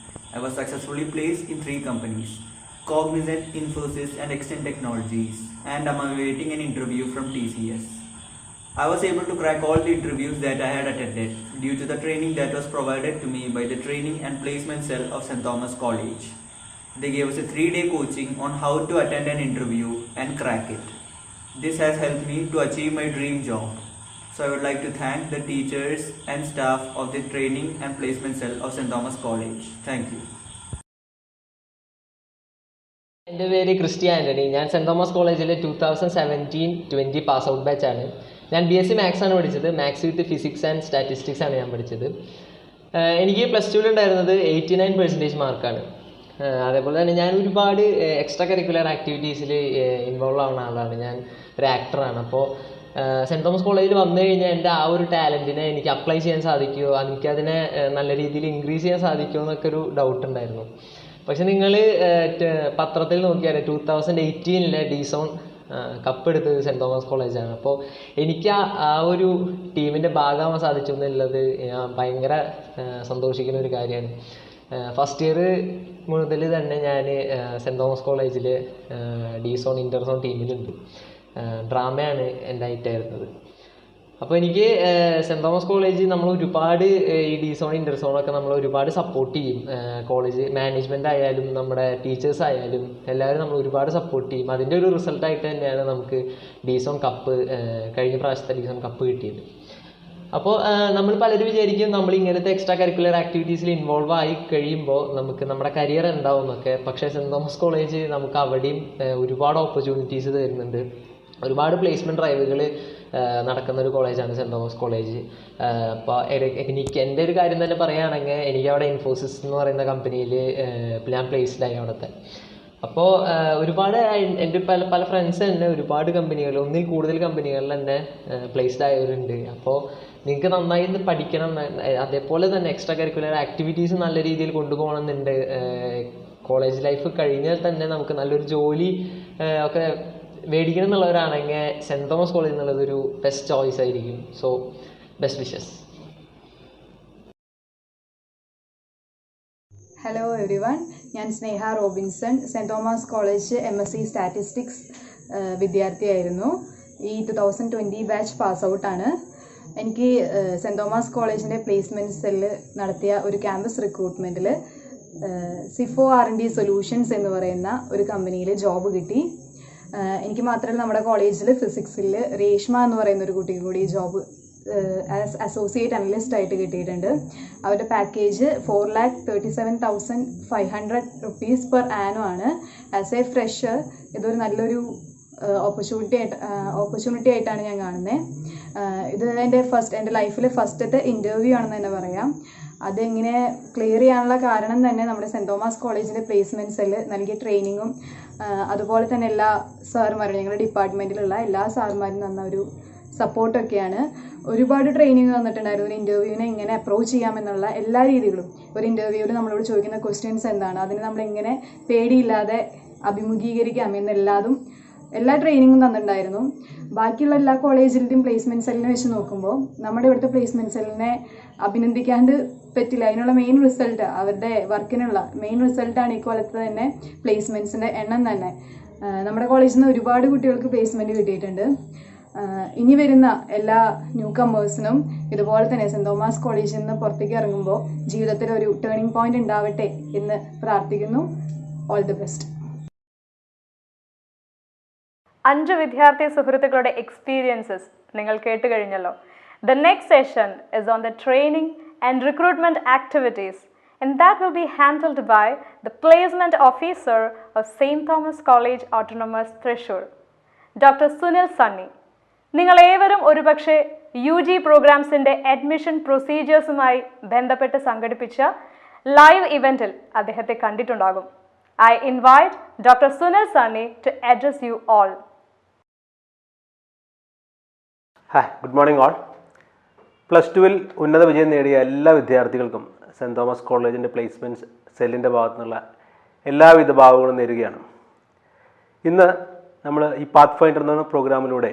I was successfully placed in 3 companies, Cognizant, Infosys and Extend Technologies, and I'm awaiting an interview from TCS. I was able to crack all the interviews that I had attended due to the training that was provided to me by the Training and Placement Cell of St. Thomas College. They gave us a 3-day coaching on how to attend an interview and crack it. This has helped me to achieve my dream job. So I would like to thank the teachers and staff of the Training and Placement Cell of St. Thomas College. Thank you. എൻ്റെ പേര് Christy Antony. ഞാൻ cent Thomas കോളേജിലെ 2017-20 pass out ബാച്ചാണ്. ഞാൻ BSc maths ആണ് പഠിച്ചത്. Maths with physics and statistics ആണ് ഞാൻ പഠിച്ചത്. എനിക്ക് +2 ഉണ്ടായിരുന്നത് 89% മാർക്കാണ്. അതേപോലെ തന്നെ ഞാൻ ഒരുപാട് എക്സ്ട്രാ കരിക്കുലർ ആക്ടിവിറ്റീസിൽ ഇൻവോൾവ് ആവുന്ന ആളാണ്. ഞാൻ ഒരു ആക്ടറാണ്. അപ്പോൾ സെൻറ് തോമസ് കോളേജിൽ വന്നു കഴിഞ്ഞാൽ എൻ്റെ ആ ഒരു ടാലൻറ്റിനെ എനിക്ക് അപ്ലൈ ചെയ്യാൻ സാധിക്കുമോ, എനിക്കതിനെ നല്ല രീതിയിൽ ഇൻക്രീസ് ചെയ്യാൻ സാധിക്കുമോ എന്നൊക്കെ ഒരു ഡൗട്ട് ഉണ്ടായിരുന്നു. പക്ഷെ നിങ്ങൾ പത്രത്തിൽ നോക്കിയാൽ 2018 ഡിസോൺ കപ്പ് എടുത്തത് സെൻറ് തോമസ് കോളേജാണ്. അപ്പോൾ എനിക്ക് ആ ഒരു ടീമിൻ്റെ ഭാഗമാകാൻ സാധിച്ചു എന്നുള്ളത് ഭയങ്കര സന്തോഷിക്കുന്ന ഒരു കാര്യമാണ്. ഫസ്റ്റ് ഇയർ മുതൽ തന്നെ ഞാൻ സെൻറ് തോമസ് കോളേജിൽ ഡിസോൺ ഇൻ്റർസോൺ ടീമിലുണ്ട്. ഡ്രാമയാണ് എൻ്റെ ആയിട്ടായിരുന്നത്. അപ്പോൾ എനിക്ക് സെൻറ് തോമസ് കോളേജ് നമ്മൾ ഒരുപാട് ഈ ഡിസോൺ ഇൻ്റർസോണൊക്കെ നമ്മൾ ഒരുപാട് സപ്പോർട്ട് ചെയ്യും. കോളേജ് മാനേജ്മെൻ്റ് ആയാലും നമ്മുടെ ടീച്ചേഴ്സ് ആയാലും എല്ലാവരും നമ്മൾ ഒരുപാട് സപ്പോർട്ട് ചെയ്യും. അതിൻ്റെ ഒരു റിസൾട്ടായിട്ട് തന്നെയാണ് നമുക്ക് ഡിസോൺ കപ്പ് കഴിഞ്ഞ പ്രാവശ്യത്തെ ഡിസോൺ കപ്പ് കിട്ടിയത്. അപ്പോൾ നമ്മൾ പലരും വിചാരിക്കും നമ്മൾ ഇങ്ങനത്തെ എക്സ്ട്രാ കരിക്കുലർ ആക്ടിവിറ്റീസിൽ ഇൻവോൾവ് ആയി കഴിയുമ്പോൾ നമുക്ക് നമ്മുടെ കരിയർ ഉണ്ടാവും എന്നൊക്കെ. പക്ഷേ സെൻറ് തോമസ് കോളേജ് നമുക്ക് അവിടെയും ഒരുപാട് ഓപ്പർച്യൂണിറ്റീസ് തരുന്നുണ്ട്. ഒരുപാട് പ്ലേസ്മെൻറ്റ് ഡ്രൈവുകൾ നടക്കുന്ന ഒരു കോളേജാണ് സെൻറ് തോമസ് കോളേജ്. അപ്പോൾ എനിക്ക് എൻ്റെ ഒരു കാര്യം തന്നെ പറയുകയാണെങ്കിൽ എനിക്ക് അവിടെ ഇൻഫോസിസ് എന്ന് പറയുന്ന കമ്പനിയിൽ ഞാൻ പ്ലേസ്ഡായി അവിടുത്തെ. അപ്പോൾ ഒരുപാട് എൻ്റെ പല ഫ്രണ്ട്സ് തന്നെ ഒരുപാട് കമ്പനികൾ, ഒന്നിൽ കൂടുതൽ കമ്പനികളിൽ തന്നെ പ്ലേസ്ഡ് ആയവരുണ്ട്. അപ്പോൾ നിങ്ങൾക്ക് നന്നായി പഠിക്കണം, അതേപോലെ തന്നെ എക്സ്ട്രാ കരിക്കുലർ ആക്ടിവിറ്റീസ് നല്ല രീതിയിൽ കൊണ്ടുപോകണമെന്നുണ്ട്. കോളേജ് ലൈഫ് കഴിഞ്ഞാൽ തന്നെ നമുക്ക് നല്ലൊരു ജോലി ഒക്കെ മേടിക്കണം എന്നുള്ളവരാണെങ്കിൽ സെൻറ് തോമസ് കോളേജ് എന്നുള്ളതൊരു ബെസ്റ്റ് ചോയ്സ് ആയിരിക്കും. So best wishes. Hello everyone, ഞാൻ Sneha Robinson, saint Thomas college MSc statistics വിദ്യാർത്ഥിയായിരുന്നു. ഈ 2020 ബാച്ച് പാസ് ഔട്ടാണ്. എനിക്ക് സെൻറ് തോമസ് കോളേജിൻ്റെ പ്ലേസ്മെൻറ്റ് സെല്ല് നടത്തിയ ഒരു ക്യാമ്പസ് റിക്രൂട്ട്മെൻറ്റിൽ സിഫോ R&D സൊല്യൂഷൻസ് എന്ന് പറയുന്ന ഒരു കമ്പനിയിൽ ജോബ് കിട്ടി. എനിക്ക് മാത്രമല്ല, നമ്മുടെ കോളേജിൽ ഫിസിക്സിൽ രേഷ്മ എന്ന് പറയുന്ന ഒരു കുട്ടിക്ക് കൂടി ജോബ് ആസ് അസോസിയേറ്റ് അനലിസ്റ്റ് ആയിട്ട് കിട്ടിയിട്ടുണ്ട്. അവരുടെ പാക്കേജ് 4,37,500 rupees per annum ആണ്. ആസ് എ ഫ്രഷർ ഇതൊരു നല്ലൊരു ഓപ്പർച്യൂണിറ്റി ആയിട്ടാണ് ഞാൻ കാണുന്നത്. ഇത് എൻ്റെ ലൈഫിൽ ഫസ്റ്റത്തെ ഇൻ്റർവ്യൂ ആണെന്ന് തന്നെ പറയാം. അതെങ്ങനെ ക്ലിയർ ചെയ്യാനുള്ള കാരണം തന്നെ നമ്മുടെ സെൻറ് തോമസ് കോളേജിൻ്റെ പ്ലേസ്മെൻറ്റ് സെല്ല് നൽകിയ ട്രെയിനിങ്ങും അതുപോലെ തന്നെ എല്ലാ സാറുമാരും, ഞങ്ങളുടെ ഡിപ്പാർട്ട്മെൻറ്റിലുള്ള എല്ലാ സാറുമാരും തന്ന ഒരു സപ്പോർട്ടൊക്കെയാണ്. ഒരുപാട് ട്രെയിനിങ് തന്നിട്ടുണ്ടായിരുന്നു. ഒരു ഇൻ്റർവ്യൂവിനെ എങ്ങനെ അപ്രോച്ച് ചെയ്യാമെന്നുള്ള എല്ലാ രീതികളും. ഒരു ഇൻ്റർവ്യൂവിൽ നമ്മളോട് ചോദിക്കുന്ന ക്വസ്റ്റ്യൻസ് എന്താണ്, അതിന് നമ്മളെങ്ങനെ പേടിയില്ലാതെ അഭിമുഖീകരിക്കാം എന്നെല്ലാതും എല്ലാ ട്രെയിനിങ്ങും തന്നിട്ടുണ്ടായിരുന്നു. ബാക്കിയുള്ള എല്ലാ കോളേജിലെയും പ്ലേസ്മെൻറ്റ് സെല്ലിനെ വെച്ച് നോക്കുമ്പോൾ നമ്മുടെ ഇവിടുത്തെ പ്ലേസ്മെൻറ്റ് സെല്ലിനെ അഭിനന്ദിക്കാണ്ട് പറ്റില്ല. അതിനുള്ള മെയിൻ റിസൾട്ട്, അവരുടെ വർക്കിനുള്ള മെയിൻ റിസൾട്ടാണ് ഈ കൊല്ലത്ത് തന്നെ പ്ലേസ്മെൻറ്റ്സിൻ്റെ എണ്ണം തന്നെ. നമ്മുടെ കോളേജിൽ നിന്ന് ഒരുപാട് കുട്ടികൾക്ക് പ്ലേസ്മെൻറ്റ് കിട്ടിയിട്ടുണ്ട്. ഇനി വരുന്ന എല്ലാ ന്യൂ കമേഴ്സിനും ഇതുപോലെ തന്നെ സെൻറ് തോമസ് കോളേജിൽ നിന്ന് പുറത്തേക്ക് ഇറങ്ങുമ്പോൾ ജീവിതത്തിൽ ഒരു ടേണിംഗ് പോയിന്റ് ഉണ്ടാവട്ടെ എന്ന് പ്രാർത്ഥിക്കുന്നു. All the best. 5 വിദ്യാർത്ഥി സുഹൃത്തുക്കളുടെ എക്സ്പീരിയൻസസ് നിങ്ങൾ കേട്ട് കഴിഞ്ഞല്ലോ. The next session is on the training and recruitment activities, and that will be handled by the placement officer of St. Thomas College Autonomous Thrissur, Dr. Sunil Sunny. നിങ്ങൾ ഏവരും ഒരുപക്ഷെ UG പ്രോഗ്രാംസിൻ്റെ admission പ്രൊസീജിയേഴ്സുമായി ബന്ധപ്പെട്ട് സംഘടിപ്പിച്ച live ഇവൻറ്റിൽ അദ്ദേഹത്തെ കണ്ടിട്ടുണ്ടാകും. I invite Dr. Sunil Sunny to address you all. Hi, good morning all. +2-ൽ ഉന്നത വിജയം നേടിയ എല്ലാ വിദ്യാർത്ഥികൾക്കും സെൻറ് തോമസ് കോളേജിൻ്റെ പ്ലേസ്മെൻറ്റ്സ് സെല്ലിൻ്റെ ഭാഗത്തു നിന്നുള്ള എല്ലാവിധ ഭാവങ്ങളും നേരുകയാണ്. ഇന്ന് നമ്മൾ ഈ പാത്ത് ഫൈൻഡർ എന്ന പ്രോഗ്രാമിലൂടെ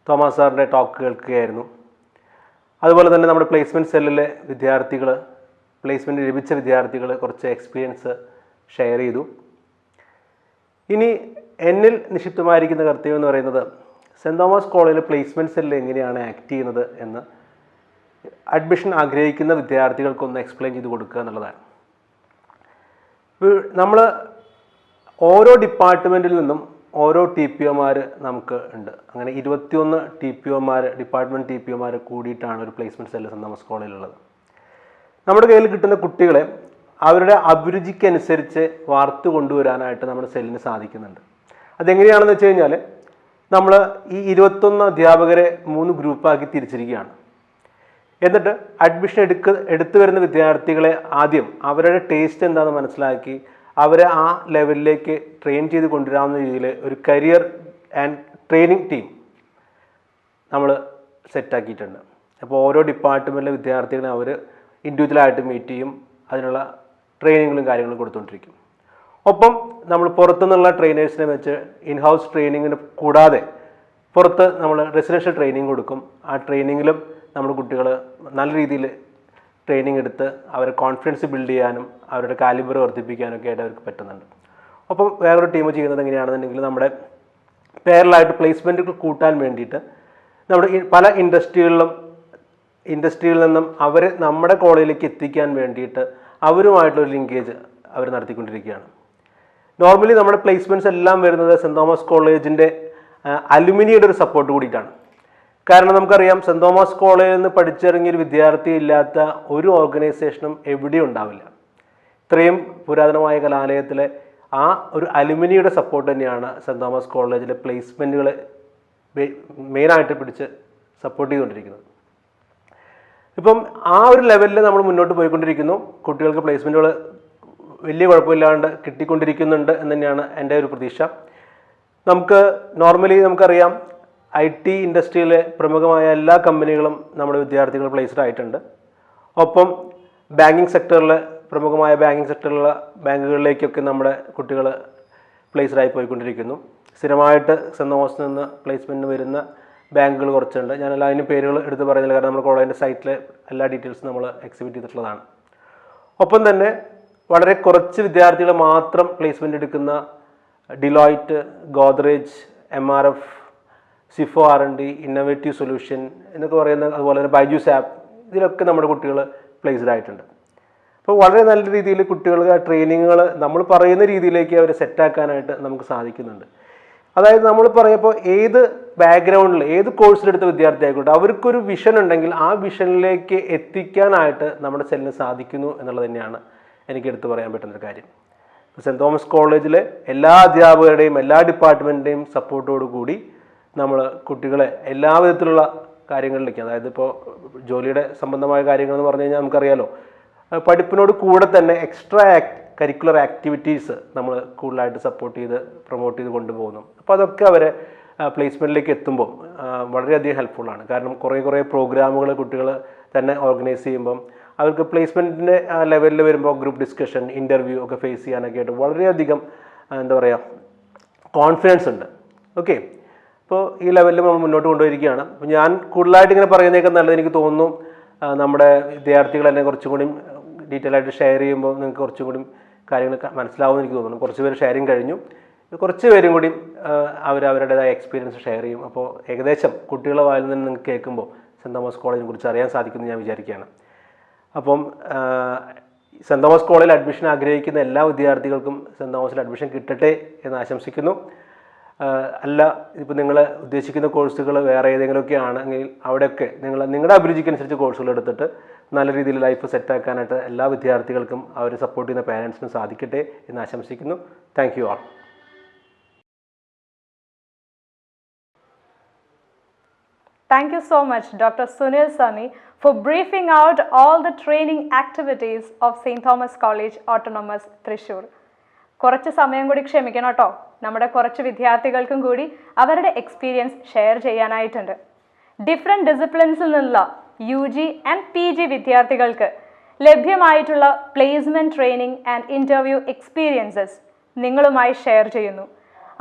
തോമസ് സാറിൻ്റെ ടോക്ക് കേൾക്കുകയായിരുന്നു. അതുപോലെ തന്നെ നമ്മുടെ പ്ലേസ്മെൻറ്റ് സെല്ലിലെ വിദ്യാർത്ഥികൾ, പ്ലേസ്മെൻറ്റ് ലഭിച്ച വിദ്യാർത്ഥികൾ കുറച്ച് എക്സ്പീരിയൻസ് ഷെയർ ചെയ്തു. ഇനി എന്നിൽ നിക്ഷിപ്തമായിരിക്കുന്ന കർത്തവ്യം എന്ന് പറയുന്നത് സെൻറ് തോമസ് കോളേജിലെ പ്ലേസ്മെൻറ്റ് സെല്ലിൽ എങ്ങനെയാണ് ആക്ട് ചെയ്യുന്നത് എന്ന് അഡ്മിഷൻ ആഗ്രഹിക്കുന്ന വിദ്യാർത്ഥികൾക്കൊന്ന് എക്സ്പ്ലെയിൻ ചെയ്ത് കൊടുക്കുക എന്നുള്ളതാണ്. നമ്മൾ ഓരോ ഡിപ്പാർട്ട്മെൻറ്റിൽ നിന്നും ഓരോ TPOമാർ നമുക്ക് ഉണ്ട്. അങ്ങനെ 21 TPOമാർ, ഡിപ്പാർട്ട്മെൻറ്റ് TPOമാർ കൂടിയിട്ടാണ് ഒരു പ്ലേസ്മെൻറ്റ് സെല്ല് സെൻറ് തോമസ് കോളേജിലുള്ളത്. നമ്മുടെ കയ്യിൽ കിട്ടുന്ന കുട്ടികളെ അവരുടെ അഭിരുചിക്കനുസരിച്ച് വാർത്തു കൊണ്ടുവരാനായിട്ട് നമ്മുടെ സെല്ലിന് സാധിക്കുന്നുണ്ട്. അതെങ്ങനെയാണെന്ന് വെച്ച് കഴിഞ്ഞാൽ നമ്മൾ ഈ 21 അധ്യാപകരെ 3 ഗ്രൂപ്പാക്കി തിരിച്ചിരിക്കുകയാണ്. എന്നിട്ട് അഡ്മിഷൻ എടുത്തു വരുന്ന വിദ്യാർത്ഥികളെ ആദ്യം അവരുടെ ടേസ്റ്റ് എന്താണെന്ന് മനസ്സിലാക്കി അവരെ ആ ലെവലിലേക്ക് ട്രെയിൻ ചെയ്ത് കൊണ്ടുവരാവുന്ന രീതിയിൽ ഒരു കരിയർ ആൻഡ് ട്രെയിനിങ് ടീം നമ്മൾ സെറ്റാക്കിയിട്ടുണ്ട്. അപ്പോൾ ഓരോ ഡിപ്പാർട്ട്മെൻറ്റിലെ വിദ്യാർത്ഥികളെ അവർ ഇൻഡിവിജ്വലായിട്ട് മീറ്റ് ചെയ്യും, അതിനുള്ള ട്രെയിനിങ്ങുകളും കാര്യങ്ങളും കൊടുത്തുകൊണ്ടിരിക്കും. ഒപ്പം നമ്മൾ പുറത്തുനിന്നുള്ള ട്രെയിനേഴ്സിനെ വെച്ച് ഇൻഹൗസ് ട്രെയിനിങ്ങിന് കൂടാതെ പുറത്ത് നമ്മൾ റെസിഡൻഷ്യൽ ട്രെയിനിങ് കൊടുക്കും. ആ ട്രെയിനിങ്ങിലും നമ്മൾ കുട്ടികൾ നല്ല രീതിയിൽ ട്രെയിനിങ് എടുത്ത് അവരെ കോൺഫിഡൻസ് ബിൽഡ് ചെയ്യാനും അവരുടെ കാലിബർ വർദ്ധിപ്പിക്കാനൊക്കെ ആയിട്ട് അവർക്ക് പറ്റുന്നുണ്ട്. ഒപ്പം വേറൊരു ടീം ചെയ്യുന്നത് എങ്ങനെയാണെന്നുണ്ടെങ്കിൽ നമ്മുടെ പേരലായിട്ട് പ്ലേസ്മെൻറ്റുകൾ കൂട്ടാൻ വേണ്ടിയിട്ട് നമ്മുടെ പല ഇൻഡസ്ട്രിയിൽ നിന്നും അവർ നമ്മുടെ കോളേജിലേക്ക് എത്തിക്കാൻ വേണ്ടിയിട്ട് അവരുമായിട്ടുള്ളൊരു ലിങ്കേജ് അവർ നടത്തിക്കൊണ്ടിരിക്കുകയാണ്. നോർമലി നമ്മുടെ പ്ലേസ്മെൻറ്റ്സ് എല്ലാം വരുന്നത് സെൻറ് തോമസ് കോളേജിൻ്റെ അലുമിനിയുടെ ഒരു സപ്പോർട്ട് കൂടിയിട്ടാണ്. കാരണം നമുക്കറിയാം സെൻറ് തോമസ് കോളേജിൽ നിന്ന് പഠിച്ചിറങ്ങിയൊരു വിദ്യാർത്ഥി ഇല്ലാത്ത ഒരു ഓർഗനൈസേഷനും എവിടെയും ഉണ്ടാവില്ല. ഇത്രയും പുരാതനമായ കലാലയത്തിലെ ആ ഒരു അലുമിനിയുടെ സപ്പോർട്ട് തന്നെയാണ് സെൻറ് തോമസ് കോളേജിലെ പ്ലേസ്മെൻറ്റുകളെ മെയിനായിട്ട് പിടിച്ച് സപ്പോർട്ട് ചെയ്തുകൊണ്ടിരിക്കുന്നത്. ഇപ്പം ആ ഒരു ലെവലിൽ നമ്മൾ മുന്നോട്ട് പോയിക്കൊണ്ടിരിക്കുന്നു. കുട്ടികൾക്ക് പ്ലേസ്മെൻറ്റുകൾ വലിയ കുഴപ്പമില്ലാണ്ട് കിട്ടിക്കൊണ്ടിരിക്കുന്നുണ്ട് എന്ന് തന്നെയാണ് എൻ്റെ ഒരു പ്രതീക്ഷ. നോർമലി നമുക്കറിയാം IT ഇൻഡസ്ട്രിയിലെ പ്രമുഖമായ എല്ലാ കമ്പനികളും നമ്മുടെ വിദ്യാർത്ഥികൾ പ്ലേസ്ഡ് ആയിട്ടുണ്ട്. ഒപ്പം ബാങ്കിങ് സെക്ടറിൽ പ്രമുഖമായ ബാങ്കിങ് സെക്ടറിലുള്ള ബാങ്കുകളിലേക്കൊക്കെ നമ്മുടെ കുട്ടികൾ പ്ലേസ്ഡ് ആയി പോയിക്കൊണ്ടിരിക്കുന്നു. സ്ഥിരമായിട്ട് സെൻറ് തോമസിൽ നിന്ന് പ്ലേസ്മെൻറ്റിന് വരുന്ന ബാങ്കുകൾ കുറച്ചുണ്ട്. ഞാൻ അതിന് പേരുകൾ എടുത്ത് പറയുന്നില്ല, കാരണം നമ്മുടെ കോളേജിൻ്റെ സൈറ്റിലെ എല്ലാ ഡീറ്റെയിൽസും നമ്മൾ എക്സിബിറ്റ് ചെയ്തിട്ടുള്ളതാണ്. ഒപ്പം തന്നെ വളരെ കുറച്ച് വിദ്യാർത്ഥികൾ മാത്രം പ്ലേസ്മെൻറ്റ് എടുക്കുന്ന Deloitte, Godrej, MRF, സിഫോ R&D, innovative solution എന്നൊക്കെ പറയുന്ന, അതുപോലെ തന്നെ ബൈജൂസ് ആപ്പ്, ഇതിലൊക്കെ നമ്മുടെ കുട്ടികൾ പ്ലേസ്ഡ് ആയിട്ടുണ്ട്. അപ്പോൾ വളരെ നല്ല രീതിയിൽ കുട്ടികൾക്ക് ആ ട്രെയിനിങ്ങുകൾ നമ്മൾ പറയുന്ന രീതിയിലേക്ക് അവർ സെറ്റാക്കാനായിട്ട് നമുക്ക് സാധിക്കുന്നുണ്ട്. അതായത് നമ്മൾ പറയുമ്പോൾ ഏത് ബാക്ക്ഗ്രൗണ്ടിൽ ഏത് കോഴ്സിലെടുത്ത വിദ്യാർത്ഥി ആയിക്കോട്ടെ, അവർക്കൊരു വിഷൻ ഉണ്ടെങ്കിൽ ആ വിഷനിലേക്ക് എത്തിക്കാനായിട്ട് നമ്മുടെ സെല്ലിന് സാധിക്കുന്നു എന്നുള്ളത് തന്നെയാണ് എനിക്ക് എടുത്തു പറയാൻ പറ്റുന്നൊരു കാര്യം. സെൻറ് തോമസ് കോളേജിലെ എല്ലാ അധ്യാപകരുടെയും എല്ലാ ഡിപ്പാർട്ട്മെൻറ്റിൻ്റെയും സപ്പോർട്ടോടു കൂടി നമ്മൾ കുട്ടികളെ എല്ലാ വിധത്തിലുള്ള കാര്യങ്ങളിലേക്ക്, അതായത് ഇപ്പോൾ ജോലിയുടെ സംബന്ധമായ കാര്യങ്ങളെന്ന് പറഞ്ഞു കഴിഞ്ഞാൽ നമുക്കറിയാലോ, പഠിപ്പിനോട് കൂടെ തന്നെ എക്സ്ട്രാ കരിക്കുലർ ആക്ടിവിറ്റീസ് നമ്മൾ കൂടുതലായിട്ട് സപ്പോർട്ട് ചെയ്ത് പ്രൊമോട്ട് ചെയ്ത് കൊണ്ടുപോകുന്നു. അപ്പോൾ അതൊക്കെ അവരെ പ്ലേസ്മെൻറ്റിലേക്ക് എത്തുമ്പോൾ വളരെയധികം ഹെൽപ്ഫുള്ളാണ്. കാരണം കുറേ പ്രോഗ്രാമുകൾ കുട്ടികൾ തന്നെ ഓർഗനൈസ് ചെയ്യുമ്പം അവർക്ക് പ്ലേസ്മെൻറ്റിൻ്റെ ലെവലിൽ വരുമ്പോൾ ഗ്രൂപ്പ് ഡിസ്കഷൻ, ഇൻ്റർവ്യൂ ഒക്കെ ഫേസ് ചെയ്യാനൊക്കെ ആയിട്ട് വളരെയധികം കോൺഫിഡൻസ് ഉണ്ട്. ഓക്കെ, അപ്പോൾ ഈ ലെവലിൽ നമ്മൾ മുന്നോട്ട് കൊണ്ടുപോയിരിക്കുകയാണ്. അപ്പോൾ ഞാൻ കൂടുതലായിട്ട് ഇങ്ങനെ പറയുന്നതൊക്കെ നല്ലത് എനിക്ക് തോന്നുന്നു. നമ്മുടെ വിദ്യാർത്ഥികൾ തന്നെ കുറച്ചും കൂടി ഡീറ്റെയിൽ ആയിട്ട് ഷെയർ ചെയ്യുമ്പോൾ നിങ്ങൾക്ക് കുറച്ചും കൂടി കാര്യങ്ങൾ മനസ്സിലാവുമെന്ന് എനിക്ക് തോന്നുന്നു. കുറച്ച് പേര് ഷെയറിങ് കഴിഞ്ഞു. കുറച്ച് പേരും കൂടി അവരവരുടേതായ എക്സ്പീരിയൻസ് ഷെയർ ചെയ്യും. അപ്പോൾ ഏകദേശം കുട്ടികളുടെ വായിൽ നിന്ന് നിങ്ങൾക്ക് കേൾക്കുമ്പോൾ സെൻറ് തോമസ് കോളേജിനെ കുറിച്ച് അറിയാൻ സാധിക്കുമെന്ന് ഞാൻ വിചാരിക്കുകയാണ്. അപ്പം സെൻറ് തോമസ് കോളേജിൽ അഡ്മിഷൻ ആഗ്രഹിക്കുന്ന എല്ലാ വിദ്യാർത്ഥികൾക്കും സെൻറ് തോമസിൽ അഡ്മിഷൻ കിട്ടട്ടെ എന്ന് ആശംസിക്കുന്നു. അല്ല, ഇപ്പോൾ നിങ്ങൾ ഉദ്ദേശിക്കുന്ന കോഴ്സുകൾ വേറെ ഏതെങ്കിലുമൊക്കെ ആണെങ്കിൽ അവിടെയൊക്കെ നിങ്ങളുടെ അഭിരുചിക്കനുസരിച്ച് കോഴ്സുകൾ എടുത്തിട്ട് നല്ല രീതിയിൽ ലൈഫ് സെറ്റാക്കാനായിട്ട് എല്ലാ വിദ്യാർത്ഥികൾക്കും അവരെ സപ്പോർട്ട് ചെയ്യുന്ന പാരൻസിനും സാധിക്കട്ടെ എന്ന് ആശംസിക്കുന്നു. Thank you all. Thank you so much, Dr. Sunil Sani, for briefing out all the training activities of St. Thomas College Autonomous, Thrissur. കുറച്ച് സമയം കൂടി ക്ഷമിക്കണം കേട്ടോ. നമ്മുടെ കുറച്ച് വിദ്യാർത്ഥികൾക്കും കൂടി അവരുടെ എക്സ്പീരിയൻസ് ഷെയർ ചെയ്യാനായിട്ടുണ്ട്. ഡിഫറെൻറ്റ് ഡിസിപ്ലിൻസിൽ നിന്നുള്ള UG ആൻഡ് PG വിദ്യാർത്ഥികൾക്ക് ലഭ്യമായിട്ടുള്ള placement training and interview experiences നിങ്ങളുമായി ഷെയർ ചെയ്യുന്നു.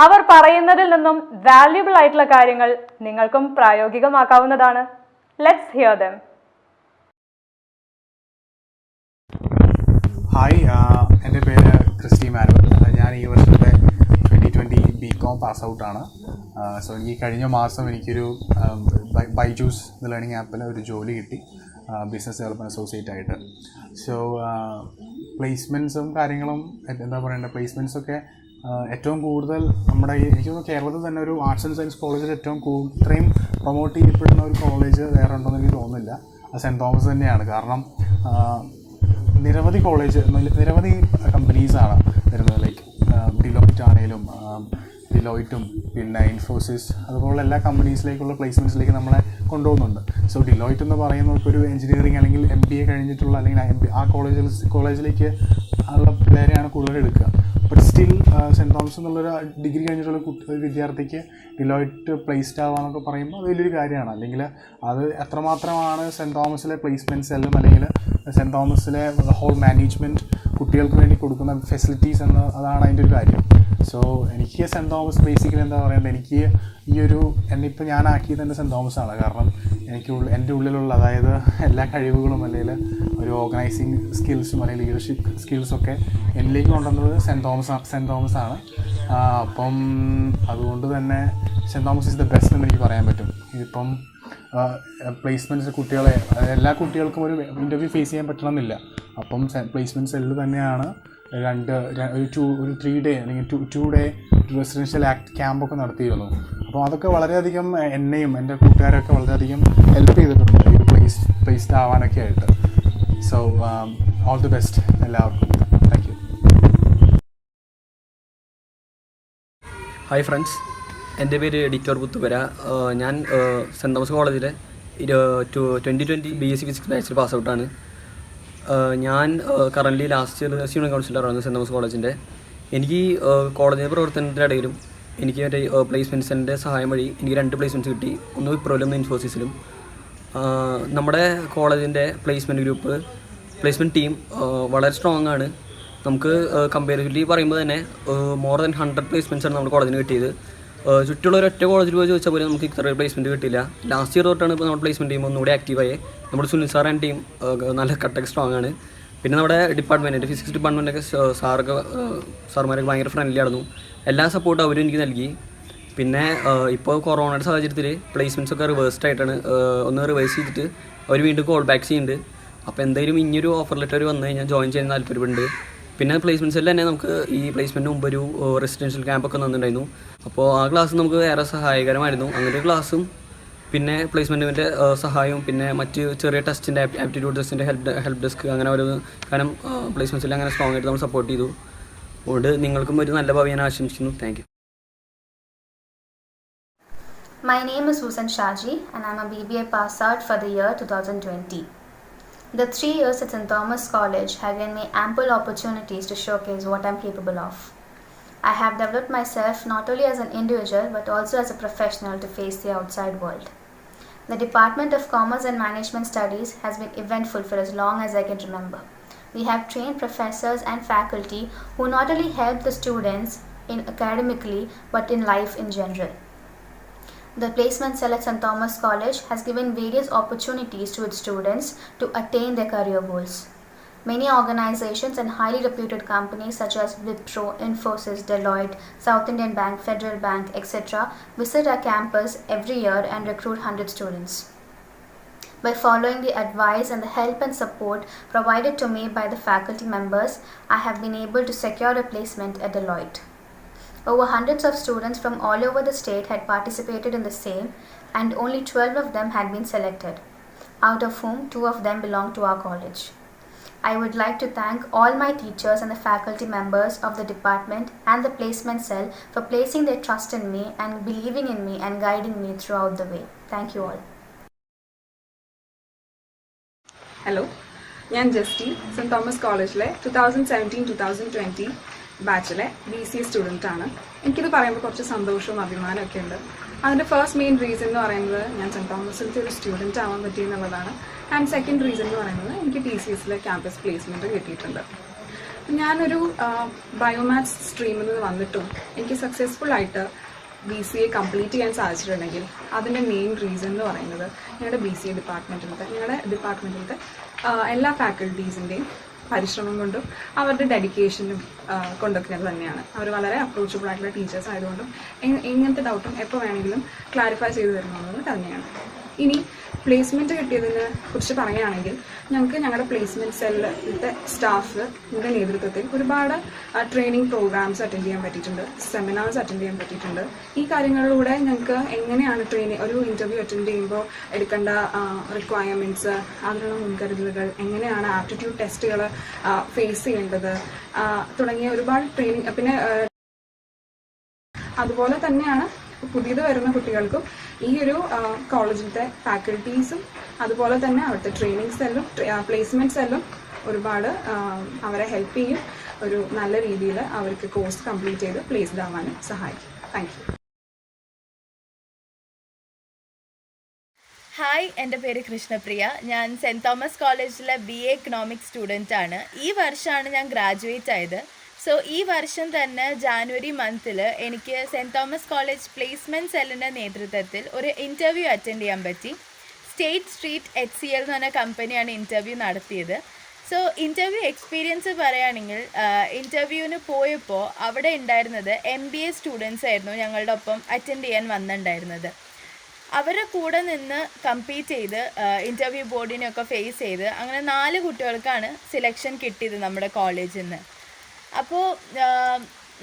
അവർ പറയുന്നതിൽ നിന്നും വാല്യുബിൾ ആയിട്ടുള്ള കാര്യങ്ങൾ നിങ്ങൾക്കും പ്രായോഗികമാക്കാവുന്നതാണ്. Let's hear them. ഹായ്, എൻ്റെ പേര് ക്രിസ്റ്റി മാനുവൽ. ഞാൻ ഈ വർഷത്തെ 2020 BCom പാസ് ഔട്ടാണ്. സോ എനിക്ക് കഴിഞ്ഞ മാസം എനിക്കൊരു ബൈജൂസ് ലേണിംഗ് ആപ്പിൽ ഒരു ജോലി കിട്ടി, ബിസിനസ് ഡെവലപ്മെൻറ്റ് അസോസിയേറ്റ് ആയിട്ട്. സോ പ്ലേസ്മെൻറ്റ്സും കാര്യങ്ങളും എന്താ പറയേണ്ടത്, പ്ലേസ്മെൻറ്റ്സൊക്കെ ഏറ്റവും കൂടുതൽ നമ്മുടെ എനിക്ക് തോന്നുന്നു കേരളത്തിൽ തന്നെ ഒരു ആർട്സ് ആൻഡ് സയൻസ് കോളേജിൽ ഇത്രയും പ്രൊമോട്ട് ചെയ്യപ്പെടുന്ന ഒരു കോളേജ് വേറെ ഉണ്ടെന്ന് എനിക്ക് തോന്നുന്നില്ല. അത് സെൻറ് തോമസ് തന്നെയാണ്. കാരണം നിരവധി കമ്പനീസാണ് വരുന്നത്. ലൈക്ക് ഡിലോയിറ്റും പിന്നെ ഇൻഫോസിസ് അതുപോലുള്ള എല്ലാ കമ്പനീസിലേക്കുള്ള പ്ലേസ്മെൻറ്റ്സിലേക്ക് നമ്മളെ കൊണ്ടുപോകുന്നുണ്ട്. സോ ഡിലോയിറ്റ് എന്ന് പറയുന്നത് ഒരു എഞ്ചിനീയറിംഗ് അല്ലെങ്കിൽ MBA കഴിഞ്ഞിട്ടുള്ള അല്ലെങ്കിൽ ആ കോളേജിലേക്ക് ഉള്ള പിള്ളേരെയാണ് കൂടുതൽ എടുക്കുക. ബട്ട് സ്റ്റിൽ സെൻറ് തോമസ് എന്നുള്ളൊരു ഡിഗ്രി കഴിഞ്ഞിട്ടുള്ള ഒരു വിദ്യാർത്ഥിക്ക് ഡിലോയിറ്റ് പ്ലേസ്ഡ് ആവാന്നൊക്കെ പറയുമ്പോൾ അത് വലിയൊരു കാര്യമാണ്. അല്ലെങ്കിൽ അത് എത്രമാത്രമാണ് സെൻറ് തോമസിലെ പ്ലേസ്മെൻറ്റ് സെല്ലും അല്ലെങ്കിൽ സെൻറ് തോമസിലെ ഹോൾ മാനേജ്മെൻറ്റ് കുട്ടികൾക്ക് വേണ്ടി കൊടുക്കുന്ന ഫെസിലിറ്റീസ് അതാണ് അതിൻ്റെ ഒരു കാര്യം. സോ എനിക്ക് സെൻറ് തോമസ് ബേസിക്കലി എന്താ പറയേണ്ടത്, എനിക്ക് എന്നിപ്പോൾ ഞാൻ ആക്കിയത് എൻ്റെ സെൻറ് തോമസ് ആണ്. കാരണം എൻ്റെ ഉള്ളിലുള്ള അതായത് എല്ലാ കഴിവുകളും അല്ലെങ്കിൽ ഒരു ഓർഗനൈസിങ് സ്കിൽസും അല്ലെങ്കിൽ ലീഡർഷിപ്പ് സ്കിൽസൊക്കെ എന്നിലേക്ക് കൊണ്ടുവന്നത് സെൻറ് തോമസ് ആണ്. അപ്പം അതുകൊണ്ട് തന്നെ saint Thomas is the best എന്ന് എനിക്ക് പറയാൻ പറ്റും. ഇതിപ്പം പ്ലേസ്മെൻറ്റ്സ് എല്ലാ കുട്ടികൾക്കും ഒരു ഇൻ്റർവ്യൂ ഫേസ് ചെയ്യാൻ പറ്റണമെന്നില്ല. അപ്പം പ്ലേസ്മെൻറ്റ് സെല്ല് തന്നെയാണ് ഒരു 3 ഡേ അല്ലെങ്കിൽ 2 ഡേ റെസിഡൻഷ്യൽ ക്യാമ്പൊക്കെ നടത്തിയിരുന്നു. അപ്പോൾ അതൊക്കെ വളരെയധികം എന്നെയും എൻ്റെ കൂട്ടുകാരൊക്കെ വളരെയധികം ഹെൽപ്പ് ചെയ്തിട്ടുണ്ട് ഈ പ്ലേസ്ഡ് ആവാനൊക്കെ ആയിട്ട്. സോ ഓൾ ദി ബെസ്റ്റ് എല്ലാവർക്കും. Thank you. ഹായ് ഫ്രണ്ട്സ്, എൻ്റെ പേര് എഡിറ്റർ പുത്തുപുര. ഞാൻ സെൻറ് തോമസ് കോളേജിലെ 2020 BSc ഫിസിക്സ് ബാച്ചിൽ പാസ് ഔട്ടാണ്. ഞാൻ കറൻ്റ്ലി ലാസ്റ്റ് ഇയർ സ്റ്റുഡൻറ്റ് കൗൺസിലറാണ് സെൻറ് തോമസ് കോളേജിൻ്റെ. എനിക്ക് കോളേജിൻ്റെ പ്രവർത്തനത്തിനിടയിലും എനിക്ക് മറ്റേ പ്ലേസ്മെൻറ്റ്സിൻ്റെ സഹായം വഴി എനിക്ക് 2 പ്ലേസ്മെൻറ്റ്സ് കിട്ടി. ഒന്ന് വിപ്രോയിലും ഒന്ന് ഇൻഫോസിസിലും. നമ്മുടെ കോളേജിൻ്റെ പ്ലേസ്മെൻറ്റ് ടീം വളരെ സ്ട്രോങ് ആണ്. നമുക്ക് കമ്പാരിറ്റീവ്ലി പറയുമ്പോൾ തന്നെ മോർ ദാൻ 100 പ്ലേസ്മെൻറ്റ്സാണ് നമ്മുടെ കോളേജിന് കിട്ടിയത്. ചുറ്റുള്ള ഒരൊറ്റ കോളേജിൽ പോയി ചോദിച്ചാൽ പോലും നമുക്ക് ഇത്ര പ്ലേസ്മെൻറ്റ് കിട്ടില്ല. ലാസ്റ്റ് ഇയർ തൊട്ടാണ് ഇപ്പോൾ നമ്മുടെ പ്ലേസ്മെൻറ്റ് ടീം ഒന്നുകൂടി ആക്റ്റീവായി. നമ്മുടെ സുനിൽ സാർ ആൻഡ് ടീം നല്ല കട്ടൊക്കെ സ്ട്രോങ് ആണ്. പിന്നെ നമ്മുടെ ഡിപ്പാർട്ട്മെൻറ്റ് ഫിസിക്സ് ഡിപ്പാർട്ട്മെൻറ്റൊക്കെ സാർമാരൊക്കെ ഭയങ്കര ഫ്രണ്ട്ലി ആയിരുന്നു. എല്ലാ സപ്പോർട്ടും അവരും എനിക്ക് നൽകി. പിന്നെ ഇപ്പോൾ കൊറോണയുടെ സാഹചര്യത്തിൽ പ്ലേസ്മെൻറ്റ്സൊക്കെ റിവേഴ്സ്ഡ് ആയിട്ടാണ്. ഒന്ന് റിവേഴ്സ് ചെയ്തിട്ട് അവർ വീണ്ടും കോൾ ബാക്ക് ചെയ്യുന്നുണ്ട്. അപ്പോൾ എന്തായാലും ഇനിയൊരു ഓഫർ ലെറ്റർ വന്നു കഴിഞ്ഞാൽ ജോയിൻ ചെയ്യാൻ താല്പര്യമുണ്ട്. പിന്നെ പ്ലേസ്മെൻറ്റ്സിൽ തന്നെ നമുക്ക് ഈ പ്ലേസ്മെൻറ്റിന് മുമ്പ് ഒരു റെസിഡൻഷ്യൽ ക്യാമ്പൊക്കെ തന്നിട്ടുണ്ടായിരുന്നു. അപ്പോൾ ആ ക്ലാസ് നമുക്ക് ഏറെ സഹായകരമായിരുന്നു. അങ്ങനെ ഒരു ക്ലാസ്സും പിന്നെ പ്ലേസ്മെൻറ്റിൻ്റെ സഹായവും പിന്നെ മറ്റ് ചെറിയ ടെസ്റ്റിൻ്റെ ആപ്റ്റിറ്റ്യൂഡ് ടെസ്റ്റിൻ്റെ ഹെൽപ്പ് ഡെസ്ക് അങ്ങനെ ഒരു കാരണം പ്ലേസ്മെൻറ്റ്സിൽ അങ്ങനെ സ്ട്രോങ് ആയിട്ട് നമ്മൾ സപ്പോർട്ട് ചെയ്തു. അതുകൊണ്ട് നിങ്ങൾക്കും ഒരു നല്ല ഭാവി ഞാൻ ആശംസിക്കുന്നു. Thank you. My name is Susan Shaji and I am a BBA pass out for the year 2020. The 3 years at St. Thomas College have given me ample opportunities to showcase what I am capable of. I have developed myself not only as an individual but also as a professional to face the outside world. The Department of Commerce and Management Studies has been eventful for as long as I can remember. We have trained professors and faculty who not only help the students in academically but in life in general. The placement cell at St. Thomas College has given various opportunities to its students to attain their career goals. Many organizations and highly reputed companies such as Wipro, Infosys, Deloitte, South Indian Bank, Federal Bank, etc. visit our campus every year and recruit 100 students. By following the advice and the help and support provided to me by the faculty members, I have been able to secure a placement at Deloitte. Over hundreds of students from all over the state had participated in the same, and only 12 of them had been selected, out of whom 2 of them belong to our college. I would like to thank all my teachers and the faculty members of the department and the placement cell for placing their trust in me and believing in me and guiding me throughout the way. Thank you all. Hello, ഞാൻ Justy cent Thomas കോളേജിലെ 2017-2020 ബാച്ചിലെ BCA സ്റ്റുഡൻ്റാണ്. എനിക്കിത് പറയുമ്പോൾ കുറച്ച് സന്തോഷവും അഭിമാനമൊക്കെ ഉണ്ട്. അതിൻ്റെ first main reason എന്ന് പറയുന്നത് ഞാൻ സെൻറ് തോമസിലത്തെ ഒരു സ്റ്റുഡൻ്റ് ആവാൻ പറ്റിയെന്നുള്ളതാണ്. ആൻഡ് സെക്കൻഡ് റീസൺ എന്ന് പറയുന്നത് എനിക്ക് TCSലെ ക്യാമ്പസ് പ്ലേസ്മെൻറ്റ് കിട്ടിയിട്ടുണ്ട്. ഞാനൊരു ബയോമാത്സ് സ്ട്രീമിൽ നിന്ന് വന്നിട്ടും എനിക്ക് സക്സസ്ഫുള്ളായിട്ട് BCA കംപ്ലീറ്റ് ചെയ്യാൻ സാധിച്ചിട്ടുണ്ടെങ്കിൽ അതിൻ്റെ മെയിൻ റീസൺ എന്ന് പറയുന്നത് ഞങ്ങളുടെ ഡിപ്പാർട്ട്മെൻറ്റിലത്തെ എല്ലാ ഫാക്കൽറ്റീസിൻ്റെയും പരിശ്രമം കൊണ്ടും അവരുടെ ഡെഡിക്കേഷനും കൊണ്ടൊക്കെ തന്നെയാണ്. അവർ വളരെ അപ്രോച്ചബിൾ ആയിട്ടുള്ള ടീച്ചേഴ്സ് ആയതുകൊണ്ടും എങ്ങനത്തെ ഡൗട്ടും എപ്പോൾ വേണമെങ്കിലും ക്ലാരിഫൈ ചെയ്തു തരുന്നത് തന്നെയാണ്. ഇനി പ്ലേസ്മെൻറ്റ് കിട്ടിയതിനെ കുറിച്ച് പറയുകയാണെങ്കിൽ ഞങ്ങൾക്ക് ഞങ്ങളുടെ പ്ലേസ്മെൻറ്റ് സെല്ലിലത്തെ സ്റ്റാഫിൻ്റെ നേതൃത്വത്തിൽ ഒരുപാട് ട്രെയിനിങ് പ്രോഗ്രാംസ് അറ്റൻഡ് ചെയ്യാൻ പറ്റിയിട്ടുണ്ട്, സെമിനാർസ് അറ്റൻഡ് ചെയ്യാൻ പറ്റിയിട്ടുണ്ട്. ഈ കാര്യങ്ങളിലൂടെ ഞങ്ങൾക്ക് എങ്ങനെയാണ് ഒരു ഇൻ്റർവ്യൂ അറ്റൻഡ് ചെയ്യുമ്പോൾ എടുക്കേണ്ട റിക്വയർമെൻറ്റ്സ്, അതിനുള്ള മുൻകരുതലുകൾ, എങ്ങനെയാണ് ആപ്റ്റിറ്റ്യൂഡ് ടെസ്റ്റുകൾ ഫേസ് ചെയ്യേണ്ടത് തുടങ്ങിയ ഒരുപാട് ട്രെയിനിങ്, പിന്നെ അതുപോലെ തന്നെയാണ് പുതിയത് വരുന്ന കുട്ടികൾക്കും ഈ ഒരു കോളേജിലത്തെ ഫാക്കൽറ്റീസും അതുപോലെ തന്നെ അവിടുത്തെ ട്രെയിനിങ് സെല്ലും പ്ലേസ്മെൻറ്റ് സെല്ലും ഒരുപാട് അവരെ ഹെൽപ്പ് ചെയ്യും. ഒരു നല്ല രീതിയിൽ അവർക്ക് കോഴ്സ് കംപ്ലീറ്റ് ചെയ്ത് പ്ലേസ്ഡ് ആവാനും സഹായിക്കും. Thank you. ഹായ്, എൻ്റെ പേര് കൃഷ്ണപ്രിയ. ഞാൻ സെൻറ് തോമസ് കോളേജിലെ BA എക്കണോമിക്സ് സ്റ്റുഡൻ്റാണ്. ഈ വർഷമാണ് ഞാൻ ഗ്രാജുവേറ്റ് ആയത്. സോ ഈ വർഷം തന്നെ ജാനുവരി മന്തിൽ എനിക്ക് സെൻറ് തോമസ് കോളേജ് പ്ലേസ്മെൻറ്റ് സെല്ലിൻ്റെ നേതൃത്വത്തിൽ ഒരു ഇൻ്റർവ്യൂ അറ്റൻഡ് ചെയ്യാൻ പറ്റി. സ്റ്റേറ്റ് സ്ട്രീറ്റ് HCL എന്ന് പറഞ്ഞ കമ്പനിയാണ് ഇൻ്റർവ്യൂ നടത്തിയത്. സോ ഇൻ്റർവ്യൂ എക്സ്പീരിയൻസ് പറയുകയാണെങ്കിൽ ഇൻ്റർവ്യൂവിന് പോയപ്പോൾ അവിടെ ഉണ്ടായിരുന്നത് MBA സ്റ്റുഡൻസ് ആയിരുന്നു ഞങ്ങളുടെ ഒപ്പം അറ്റൻഡ് ചെയ്യാൻ വന്നിട്ടുണ്ടായിരുന്നത്. അവരുടെ കൂടെ നിന്ന് കമ്പീറ്റ് ചെയ്ത് ഇൻ്റർവ്യൂ ബോർഡിനെയൊക്കെ ഫേസ് ചെയ്ത് അങ്ങനെ 4 കുട്ടികൾക്കാണ് സെലക്ഷൻ കിട്ടിയത് നമ്മുടെ കോളേജിൽ നിന്ന്. അപ്പോൾ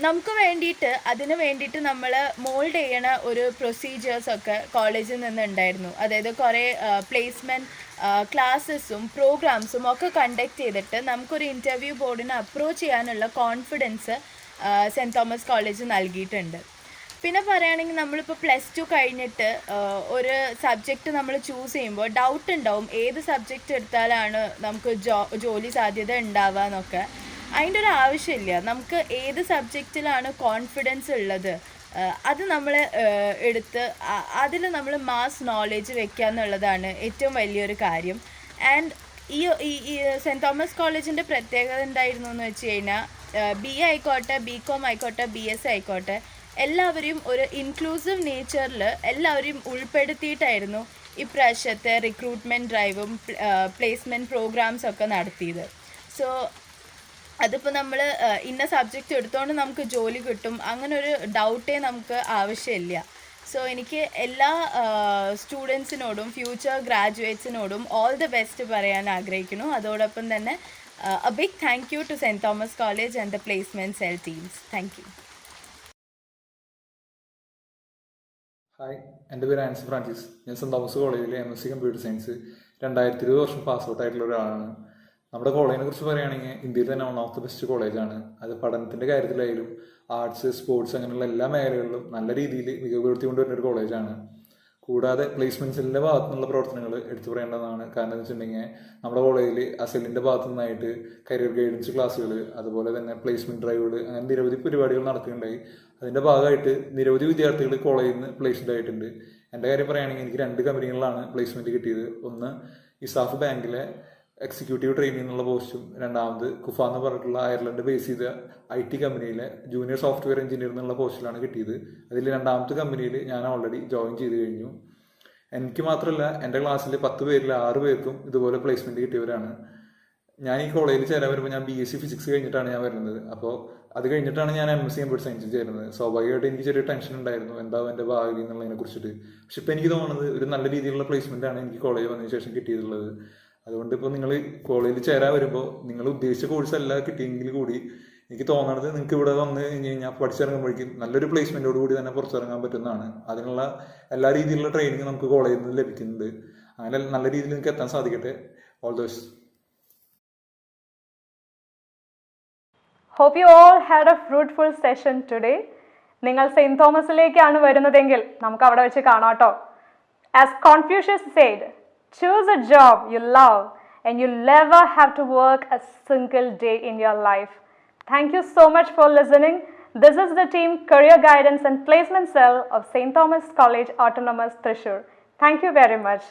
നമുക്ക് വേണ്ടിയിട്ട് അതിന് വേണ്ടിയിട്ട് നമ്മൾ മോൾഡ് ചെയ്യണ ഒരു പ്രൊസീജിയേഴ്സൊക്കെ കോളേജിൽ നിന്നുണ്ടായിരുന്നു. അതായത് കുറേ പ്ലേസ്മെൻറ്റ് ക്ലാസ്സസും പ്രോഗ്രാംസും ഒക്കെ കണ്ടക്ട് ചെയ്തിട്ട് നമുക്കൊരു ഇൻ്റർവ്യൂ ബോർഡിനെ അപ്രോച്ച് ചെയ്യാനുള്ള കോൺഫിഡൻസ് സെൻറ് തോമസ് കോളേജ് നൽകിയിട്ടുണ്ട്. പിന്നെ പറയുകയാണെങ്കിൽ നമ്മളിപ്പോൾ +2 കഴിഞ്ഞിട്ട് ഒരു സബ്ജക്റ്റ് നമ്മൾ ചൂസ് ചെയ്യുമ്പോൾ ഡൗട്ട് ഉണ്ടാവും ഏത് സബ്ജക്റ്റ് എടുത്താലാണ് നമുക്ക് ജോലി സാധ്യത ഉണ്ടാവുക എന്നൊക്കെ. അതിൻ്റെ ഒരു ആവശ്യമില്ല. നമുക്ക് ഏത് സബ്ജക്റ്റിലാണ് കോൺഫിഡൻസ് ഉള്ളത് അത് നമ്മൾ എടുത്ത് അതിൽ നമ്മൾ മാസ് നോളേജ് വെക്കുക എന്നുള്ളതാണ് ഏറ്റവും വലിയൊരു കാര്യം. ആൻഡ് ഈ സെൻറ് തോമസ് കോളേജിൻ്റെ പ്രത്യേകത എന്തായിരുന്നു എന്ന് വെച്ച് കഴിഞ്ഞാൽ BA ആയിക്കോട്ടെ, BCom ആയിക്കോട്ടെ, BSc ആയിക്കോട്ടെ, എല്ലാവരെയും ഒരു ഇൻക്ലൂസീവ് നേച്ചറിൽ എല്ലാവരെയും ഉൾപ്പെടുത്തിയിട്ടായിരുന്നു ഇപ്രാവശ്യത്തെ റിക്രൂട്ട്മെൻറ്റ് ഡ്രൈവും പ്ലേസ്മെൻറ്റ് പ്രോഗ്രാംസൊക്കെ നടത്തിയത്. സോ അതിപ്പോൾ നമ്മൾ ഇന്ന സബ്ജക്റ്റ് എടുത്തുകൊണ്ട് നമുക്ക് ജോലി കിട്ടും അങ്ങനെ ഒരു ഡൗട്ടേ നമുക്ക് ആവശ്യമില്ല. സോ എനിക്ക് എല്ലാ സ്റ്റുഡൻസിനോടും ഫ്യൂച്ചർ ഗ്രാജുവേറ്റ്സിനോടും ഓൾ ദ ബെസ്റ്റ് പറയാൻ ആഗ്രഹിക്കുന്നു. അതോടൊപ്പം തന്നെ a big thank you to St. Thomas College and the placement cell teams. Thank you. Hi, എൻ്റെ പേര് ആൻസി ഫ്രാൻസിസ്. ഞാൻ സെൻറ് തോമസ് കോളേജിലെ MSc കമ്പ്യൂട്ടർ സയൻസ് 2020 വർഷം പാസ് ഔട്ട് ആയിട്ടുള്ള ഒരാളാണ്. നമ്മുടെ കോളേജിനെ കുറിച്ച് പറയുകയാണെങ്കിൽ ഇന്ത്യയിൽ തന്നെ വൺ ഓഫ് ദ ബെസ്റ്റ് കോളേജാണ്. അത് പഠനത്തിൻ്റെ കാര്യത്തിലായാലും ആർട്സ്, സ്പോർട്സ് അങ്ങനെയുള്ള എല്ലാ മേഖലകളിലും നല്ല രീതിയിൽ മികവ് പുലർത്തിക്കൊണ്ട് വരുന്ന ഒരു കോളേജാണ്. കൂടാതെ പ്ലേസ്മെൻറ്റ് സെല്ലിൻ്റെ ഭാഗത്തു നിന്നുള്ള പ്രവർത്തനങ്ങൾ എടുത്തു പറയേണ്ടതാണ്. കാരണം എന്ന് വെച്ചിട്ടുണ്ടെങ്കിൽ നമ്മുടെ കോളേജിൽ ആ സെല്ലിൻ്റെ ഭാഗത്തു നിന്നായിട്ട് കരിയർ ഗൈഡൻസ് ക്ലാസ്സുകൾ, അതുപോലെ തന്നെ പ്ലേസ്മെൻറ്റ് ഡ്രൈവുകൾ, അങ്ങനെ നിരവധി പരിപാടികൾ നടക്കുകയുണ്ടായി. അതിൻ്റെ ഭാഗമായിട്ട് നിരവധി വിദ്യാർത്ഥികൾ കോളേജിൽ നിന്ന് പ്ലേസ്ഡ് ആയിട്ടുണ്ട്. എൻ്റെ കാര്യം പറയുകയാണെങ്കിൽ എനിക്ക് 2 കമ്പനികളിലാണ് പ്ലേസ്മെൻറ്റ് കിട്ടിയത്. ഒന്ന് ഇസാഫ് ബാങ്കിലെ എക്സിക്യൂട്ടീവ് ട്രെയിനിങ് എന്നുള്ള പോസ്റ്റും, രണ്ടാമത് കുഫ എന്ന് പറഞ്ഞിട്ടുള്ള അയർലൻഡ് ബേസ് ചെയ്ത IT കമ്പനിയിലെ ജൂനിയർ സോഫ്റ്റ്വെയർ എഞ്ചിനീയർ എന്നുള്ള പോസ്റ്റിലാണ് കിട്ടിയത്. അതിൽ 2ാമത്തെ കമ്പനിയിൽ ഞാൻ ഓൾറെഡി ജോയിൻ ചെയ്ത് കഴിഞ്ഞു. എനിക്ക് മാത്രമല്ല, എൻ്റെ ക്ലാസ്സിൽ 10 പേരിൽ 6 പേർക്കും ഇതുപോലെ പ്ലേസ്മെൻറ്റ് കിട്ടിയവരാണ്. ഞാൻ ഈ കോളേജിൽ ചേരാൻ വരുമ്പോൾ ഞാൻ BSc ഫിസിക്സ് കഴിഞ്ഞിട്ടാണ് ഞാൻ വരുന്നത്. അപ്പോൾ അത് കഴിഞ്ഞിട്ടാണ് ഞാൻ MSc കമ്പ്യൂട്ടർ സയൻസിൽ ചേരുന്നത്. സ്വാഭാവികമായിട്ട് എനിക്ക് ചെറിയ ടെൻഷൻ ഉണ്ടായിരുന്നു, എന്താവും എൻ്റെ ഭാവി എന്നുള്ളതിനെ കുറിച്ചിട്ട്. പക്ഷെ ഇപ്പോൾ എനിക്ക് തോന്നുന്നത് ഒരു നല്ല രീതിയിലുള്ള പ്ലേസ്മെൻ്റ് ആണ് എനിക്ക് കോളേജ് വന്നതിന് ശേഷം കിട്ടിയിട്ടുള്ളത്. അതുകൊണ്ട് ഇപ്പോൾ നിങ്ങൾ കോളേജിൽ ചേരാൻ വരുമ്പോൾ നിങ്ങൾ ഉദ്ദേശിച്ച കോഴ്സ് അല്ല കിട്ടിയെങ്കിൽ കൂടി എനിക്ക് തോന്നുന്നത് നിങ്ങൾക്ക് ഇവിടെ വന്ന് കഴിഞ്ഞാൽ പഠിച്ചിറങ്ങുമ്പോഴേക്കും നല്ലൊരു പ്ലേസ്മെൻറ്റോട് കൂടി തന്നെ പുറത്തിറങ്ങാൻ പറ്റുന്നതാണ്. അതിനുള്ള എല്ലാ രീതിയിലുള്ള ട്രെയിനിങ് നമുക്ക് കോളേജിൽ നിന്ന് ലഭിക്കുന്നുണ്ട്. അങ്ങനെ നല്ല രീതിയിൽ നിങ്ങൾക്ക് എത്താൻ സാധിക്കട്ടെ. All the best. Hope you all had a fruitful session today. നിങ്ങൾ സെയിൻറ് തോമസിലേക്കാണ് വരുന്നതെങ്കിൽ നമുക്ക് അവിടെ വെച്ച് കാണാട്ടോ. As Confucius said, choose a job you love and you'll never have to work a single day in your life. Thank you so much for listening. This is the team Career Guidance and Placement Cell of St. Thomas College Autonomous, Thrissur. Thank you very much.